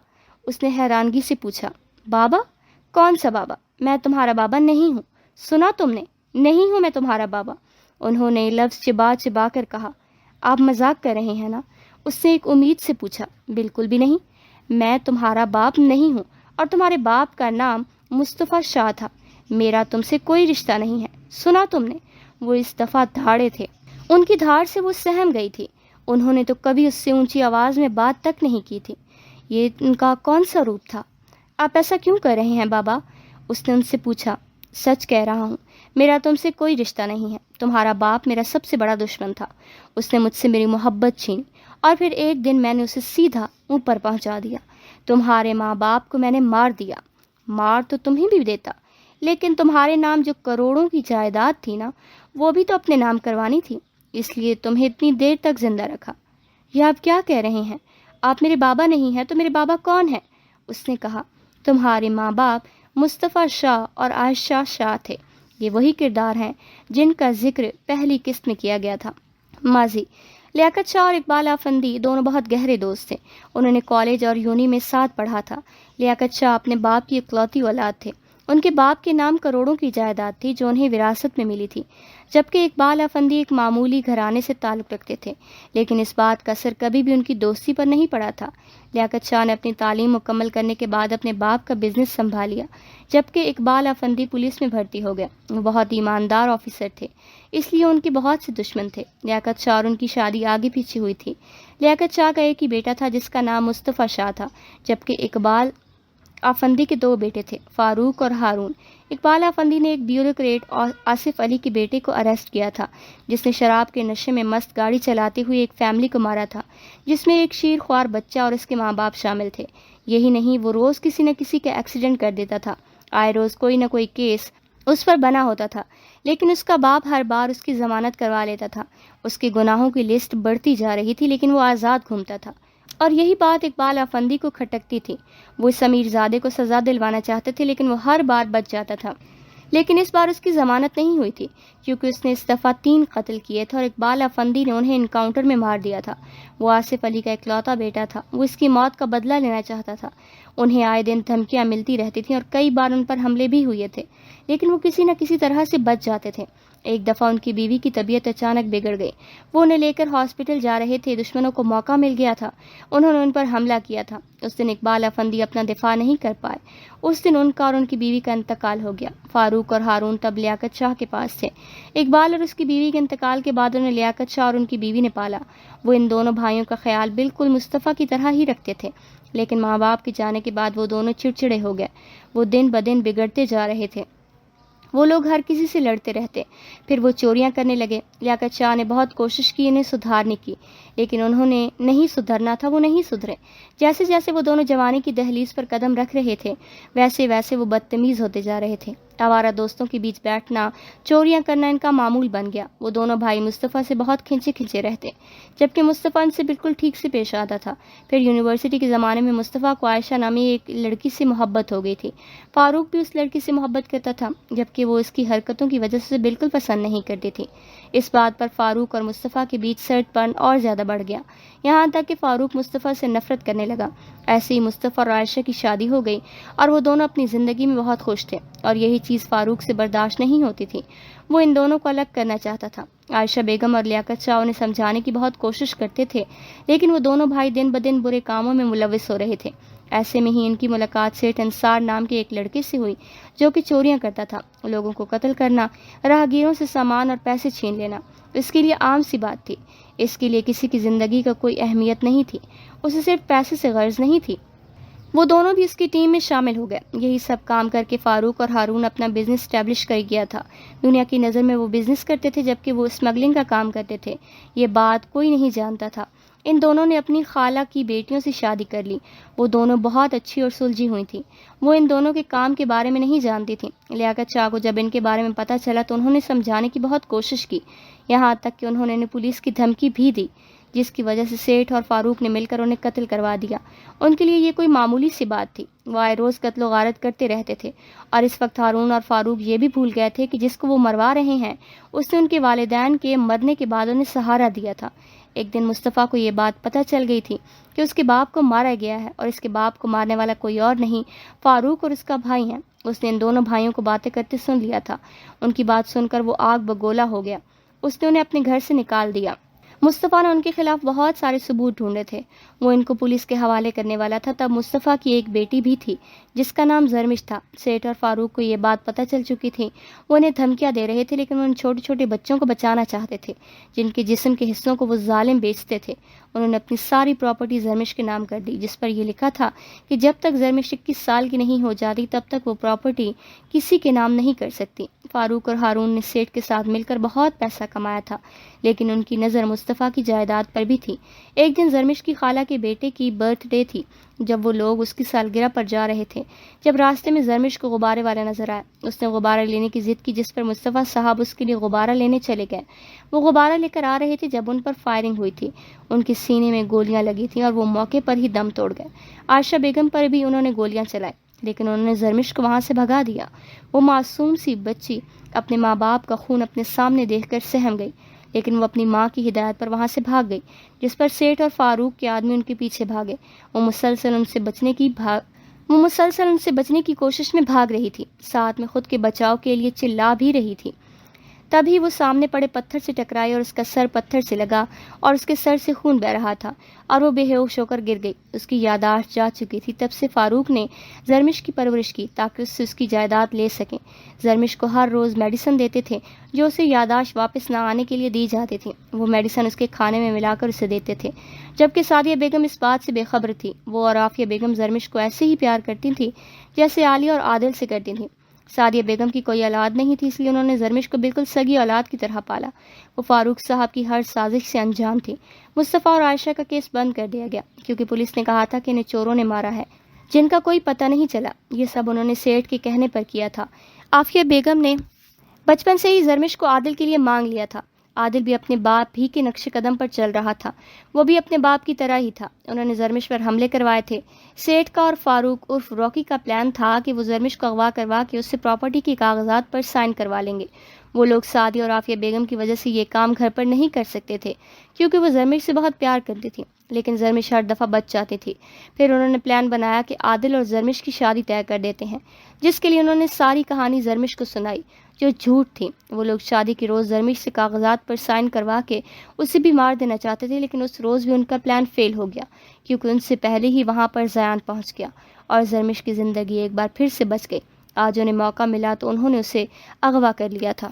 اس نے حیرانگی سے پوچھا۔ بابا؟ کون سا بابا؟ میں تمہارا بابا نہیں ہوں، سنا تم نے؟ نہیں ہوں میں تمہارا بابا، انہوں نے لفظ چبا چبا کر کہا۔ آپ مذاق کر رہے ہیں نا؟ اس نے ایک امید سے پوچھا۔ بالکل بھی نہیں، میں تمہارا باپ نہیں ہوں اور تمہارے باپ کا نام مصطفیٰ شاہ تھا۔ میرا تم سے کوئی رشتہ نہیں ہے، سنا تم نے؟ وہ اس دفعہ دھاڑے تھے۔ ان کی دھاڑ سے وہ سہم گئی تھی۔ انہوں نے تو کبھی اس سے اونچی آواز میں بات تک نہیں کی تھی۔ یہ ان کا کون سا روپ تھا؟ آپ ایسا کیوں کر رہے ہیں بابا؟ اس نے ان سے پوچھا۔ سچ کہہ رہا ہوں، میرا تم سے کوئی رشتہ نہیں ہے۔ تمہارا باپ میرا سب سے بڑا دشمن تھا۔ اس نے مجھ سے میری محبت چھینی اور پھر ایک دن میں نے اسے سیدھا اوپر پہنچا دیا۔ تمہارے ماں باپ کو میں نے مار دیا۔ مار تو تمہیں بھی دیتا، لیکن تمہارے نام جو کروڑوں کی جائیداد تھی نا، وہ بھی تو اپنے نام کروانی تھی، اس لیے تمہیں اتنی دیر تک زندہ رکھا۔ یہ آپ کیا کہہ رہے ہیں؟ آپ میرے بابا نہیں ہیں تو میرے بابا کون ہیں؟ اس نے کہا، تمہارے ماں باپ مصطفیٰ شاہ اور عائشہ شاہ تھے۔ یہ وہی کردار ہیں جن کا ذکر پہلی قسط میں کیا گیا تھا۔ ماضی: لیاقت شاہ اور اقبال آفندی دونوں بہت گہرے دوست تھے۔ انہوں نے کالج اور یونی میں ساتھ پڑھا تھا۔ لیاقت شاہ اپنے باپ کی اکلوتی اولاد تھے۔ ان کے باپ کے نام کروڑوں کی جائیداد تھی جو انہیں وراثت میں ملی تھی، جبکہ اقبال آفندی ایک معمولی گھرانے سے تعلق رکھتے تھے، لیکن اس بات کا اثر کبھی بھی ان کی دوستی پر نہیں پڑا تھا۔ لیاقت شاہ نے اپنی تعلیم مکمل کرنے کے بعد اپنے باپ کا بزنس سنبھالیا، جبکہ اقبال آفندی پولیس میں بھرتی ہو گیا۔ وہ بہت ایماندار آفیسر تھے، اس لیے ان کے بہت سے دشمن تھے۔ لیاقت شاہ اور ان کی شادی آگے پیچھے ہوئی تھی۔ لیاقت شاہ کا ایک ہی بیٹا تھا جس کا نام مصطفیٰ شاہ تھا، جبکہ اقبال آفندی کے دو بیٹے تھے، فاروق اور ہارون۔ اقبال آفندی نے ایک بیوروکریٹ آصف علی کے بیٹے کو اریسٹ کیا تھا، جس نے شراب کے نشے میں مست گاڑی چلاتے ہوئے ایک فیملی کو مارا تھا، جس میں ایک شیر خوار بچہ اور اس کے ماں باپ شامل تھے۔ یہی نہیں، وہ روز کسی نہ کسی کا ایکسیڈنٹ کر دیتا تھا۔ آئے روز کوئی نہ کوئی کیس اس پر بنا ہوتا تھا، لیکن اس کا باپ ہر بار اس کی ضمانت کروا لیتا تھا۔ اس کے گناہوں کی لسٹ بڑھتی جا رہی تھی، لیکن وہ آزاد گھومتا تھا، اور یہی بات اقبال آفندی کو کھٹکتی تھی۔ وہ اس امیر زادے کو سزا دلوانا چاہتے تھے، لیکن وہ ہر بار بچ جاتا تھا۔ لیکن اس بار اس کی ضمانت نہیں ہوئی تھی، کیونکہ اس نے اس دفعہ 3 قتل کیے تھے اور اقبال آفندی نے انہیں انکاؤنٹر میں مار دیا تھا۔ وہ آصف علی کا اکلوتا بیٹا تھا، وہ اس کی موت کا بدلہ لینا چاہتا تھا۔ انہیں آئے دن دھمکیاں ملتی رہتی تھیں اور کئی بار ان پر حملے بھی ہوئے تھے، لیکن وہ کسی نہ کسی طرح سے بچ جاتے تھے۔ ایک دفعہ ان کی بیوی کی طبیعت اچانک بگڑ گئی۔ وہ انہیں لے کر ہاسپٹل جا رہے تھے، دشمنوں کو موقع مل گیا تھا، انہوں نے ان پر حملہ کیا تھا۔ اس دن اقبال آفندی اپنا دفاع نہیں کر پائے۔ اس دن ان کا اور ان کی بیوی کا انتقال ہو گیا۔ فاروق اور ہارون تب لیاقت شاہ کے پاس تھے۔ اقبال اور اس کی بیوی کے انتقال کے بعد انہیں لیاقت شاہ اور ان کی بیوی نے پالا۔ وہ ان دونوں بھائیوں کا خیال بالکل مصطفیٰ کی طرح ہی رکھتے تھے، لیکن ماں باپ کے جانے کے بعد وہ دونوں چڑچڑے ہو گئے۔ وہ دن بدن بگڑتے جا رہے تھے۔ وہ لوگ ہر کسی سے لڑتے رہتے، پھر وہ چوریاں کرنے لگے۔ لیاقت شاہ نے بہت کوشش کی انہیں سدھارنے کی، لیکن انہوں نے نہیں سدھرنا تھا، وہ نہیں سدھرے۔ جیسے جیسے وہ دونوں جوانی کی دہلیز پر قدم رکھ رہے تھے، ویسے ویسے وہ بدتمیز ہوتے جا رہے تھے۔ آوارہ دوستوں کے بیچ بیٹھنا، چوریاں کرنا ان کا معمول بن گیا۔ وہ دونوں بھائی مصطفیٰ سے بہت کھنچے کھنچے رہتے، جبکہ مصطفیٰ ان سے بالکل ٹھیک سے پیش آتا تھا۔ پھر یونیورسٹی کے زمانے میں مصطفیٰ کو عائشہ نامی ایک لڑکی سے محبت ہو گئی تھی۔ فاروق بھی اس لڑکی سے محبت کرتا تھا، جبکہ وہ اس کی حرکتوں کی وجہ سے بالکل پسند نہیں کرتی تھی۔ اس بات پر فاروق اور مصطفیٰ کے بیچ سرد پن اور زیادہ بڑھ گیا، یہاں تک کہ فاروق مصطفیٰ سے نفرت کرنے لگا۔ ایسے ہی مصطفیٰ اور عائشہ کی شادی ہو گئی اور وہ دونوں اپنی زندگی میں بہت خوش تھے، اور یہی چیز فاروق سے برداشت نہیں ہوتی تھی۔ وہ ان دونوں کو الگ کرنا چاہتا تھا۔ عائشہ بیگم اور لیاقت شاہ انہیں سمجھانے کی بہت کوشش کرتے تھے، لیکن وہ دونوں بھائی دن بدن برے کاموں میں ملوث ہو رہے تھے۔ ایسے میں ہی ان کی ملاقات سیٹھ انصار نام کے ایک لڑکے سے ہوئی، جو کہ چوریاں کرتا تھا، لوگوں کو قتل کرنا، راہگیروں سے سامان اور پیسے چھین لینا اس کے لیے عام سی بات تھی۔ اس کے لیے کسی کی زندگی کا کوئی اہمیت نہیں تھی، اسے صرف پیسے سے غرض نہیں تھی۔ وہ دونوں بھی اس کی ٹیم میں شامل ہو گئے۔ یہی سب کام کر کے فاروق اور ہارون اپنا بزنس اسٹیبلش کر گیا تھا۔ دنیا کی نظر میں وہ بزنس کرتے تھے، جبکہ وہ اسمگلنگ کا کام کرتے تھے۔ یہ بات کوئی نہیں جانتا تھا۔ ان دونوں نے اپنی خالہ کی بیٹیوں سے شادی کر لی۔ وہ دونوں بہت اچھی اور سلجھی ہوئی تھیں۔ وہ ان دونوں کے کام کے بارے میں نہیں جانتی تھیں۔ لیاقت شاہ کو جب ان کے بارے میں پتہ چلا تو انہوں نے سمجھانے کی بہت کوشش کی، یہاں تک کہ انہوں نے پولیس کی دھمکی بھی دی، جس کی وجہ سے سیٹھ اور فاروق نے مل کر انہیں قتل کروا دیا۔ ان کے لیے یہ کوئی معمولی سی بات تھی۔ وہ آئے روز قتل و غارت کرتے رہتے تھے، اور اس وقت ہارون اور فاروق یہ بھی بھول گئے تھے کہ جس کو وہ مروا رہے ہیں اس نے ان کے والدین کے مرنے کے بعد انہیں سہارا دیا تھا۔ ایک دن مصطفیٰ کو یہ بات پتہ چل گئی تھی کہ اس کے باپ کو مارا گیا ہے، اور اس کے باپ کو مارنے والا کوئی اور نہیں، فاروق اور اس کا بھائی ہے۔ اس نے ان دونوں بھائیوں کو باتیں کرتے سن لیا تھا۔ ان کی بات سن کر وہ آگ بگولا ہو گیا۔ اس نے انہیں اپنے گھر سے نکال دیا۔ مصطفیٰ نے ان کے خلاف بہت سارے ثبوت ڈھونڈے تھے، وہ ان کو پولیس کے حوالے کرنے والا تھا۔ تب مصطفیٰ کی ایک بیٹی بھی تھی جس کا نام زرمش تھا۔ سیٹھ اور فاروق کو یہ بات پتہ چل چکی تھی۔ وہ انہیں دھمکیاں دے رہے تھے، لیکن وہ ان چھوٹے چھوٹے بچوں کو بچانا چاہتے تھے جن کے جسم کے حصوں کو وہ ظالم بیچتے تھے۔ انہوں نے اپنی ساری پراپرٹی زرمش کے نام کر دی، جس پر یہ لکھا تھا کہ جب تک زرمش 21 سال کی نہیں ہو جاتی تب تک وہ پراپرٹی کسی کے نام نہیں کر سکتی۔ فاروق اور ہارون نے سیٹھ کے ساتھ مل کر بہت پیسہ کمایا تھا، لیکن ان کی نظر مصطفیٰ کی جائیداد پر بھی تھی۔ ایک دن زرمش کی خالہ کے بیٹے کی برتھ ڈے تھی، جب وہ لوگ اس کی سالگرہ پر جا رہے تھے، جب راستے میں زرمش کو غبارے والا نظر آیا۔ اس نے غبارہ لینے کی ضد کی، جس پر مصطفیٰ صاحب اس کے لیے غبارہ لینے چلے گئے۔ وہ غبارہ لے کر آ رہے تھے جب ان پر فائرنگ ہوئی تھی۔ ان کے سینے میں گولیاں لگی تھیں اور وہ موقع پر ہی دم توڑ گئے۔ عائشہ بیگم پر بھی انہوں نے گولیاں چلائی، لیکن انہوں نے زرمش کو وہاں سے بھگا دیا۔ وہ معصوم سی بچی اپنے ماں باپ کا خون اپنے سامنے دیکھ کر سہم گئی، لیکن وہ اپنی ماں کی ہدایت پر وہاں سے بھاگ گئی، جس پر سیٹھ اور فاروق کے آدمی ان کے پیچھے بھاگے۔ وہ مسلسل ان سے بچنے کی کوشش میں بھاگ رہی تھی، ساتھ میں خود کے بچاؤ کے لیے چلا بھی رہی تھی۔ تبھی وہ سامنے پڑے پتھر سے ٹکرائی اور اس کا سر پتھر سے لگا اور اس کے سر سے خون بہہ رہا تھا اور وہ بے ہوش ہو کر گر گئی۔ اس کی یادداشت جا چکی تھی۔ تب سے فاروق نے زرمش کی پرورش کی تاکہ اس سے اس کی جائیداد لے سکیں۔ زرمش کو ہر روز میڈیسن دیتے تھے جو اسے یادداشت واپس نہ آنے کے لیے دی جاتی تھی۔ وہ میڈیسن اس کے کھانے میں ملا کر اسے دیتے تھے۔ جبکہ سعدیہ بیگم اس بات سے بے خبر تھی۔ وہ اور عافیہ بیگم زرمش کو ایسے ہی پیار کرتی تھیں جیسے عالیہ اور عادل سے کرتی تھیں۔ سعدیہ بیگم کی کوئی اولاد نہیں تھی، اس لیے انہوں نے زرمش کو بالکل سگی اولاد کی طرح پالا۔ وہ فاروق صاحب کی ہر سازش سے انجان تھی۔ مصطفیٰ اور عائشہ کا کیس بند کر دیا گیا کیونکہ پولیس نے کہا تھا کہ انہیں چوروں نے مارا ہے جن کا کوئی پتہ نہیں چلا۔ یہ سب انہوں نے سیٹھ کے کہنے پر کیا تھا۔ عافیہ بیگم نے بچپن سے ہی زرمش کو عادل کے لیے مانگ لیا تھا۔ عادل بھی اپنے باپ ہی کے نقش قدم پر چل رہا تھا، وہ بھی اپنے باپ کی طرح ہی تھا۔ انہوں نے زرمش پر حملے کروائے تھے۔ سیٹھ کا اور فاروق عرف راکی کا پلان تھا کہ وہ زرمش کو اغوا کروا کے اس سے پراپرٹی کے کاغذات پر سائن کروا لیں گے۔ وہ لوگ سعدیہ اور عافیہ بیگم کی وجہ سے یہ کام گھر پر نہیں کر سکتے تھے کیونکہ وہ زرمش سے بہت پیار کرتی تھی، لیکن زرمش ہر دفعہ بچ جاتی تھی۔ پھر انہوں نے پلان بنایا کہ عادل اور زرمش کی شادی طے کر دیتے ہیں، جس کے لیے انہوں نے ساری کہانی زرمش کو سنائی جو جھوٹ تھی۔ وہ لوگ شادی کے روز زرمش سے کاغذات پر سائن کروا کے اسے بھی مار دینا چاہتے تھے، لیکن اس روز بھی ان کا پلان فیل ہو گیا کیونکہ ان سے پہلے ہی وہاں پر زیان پہنچ گیا اور زرمش کی زندگی ایک بار پھر سے بچ گئی۔ آج انہیں موقع ملا تو انہوں نے اسے اغوا کر لیا تھا۔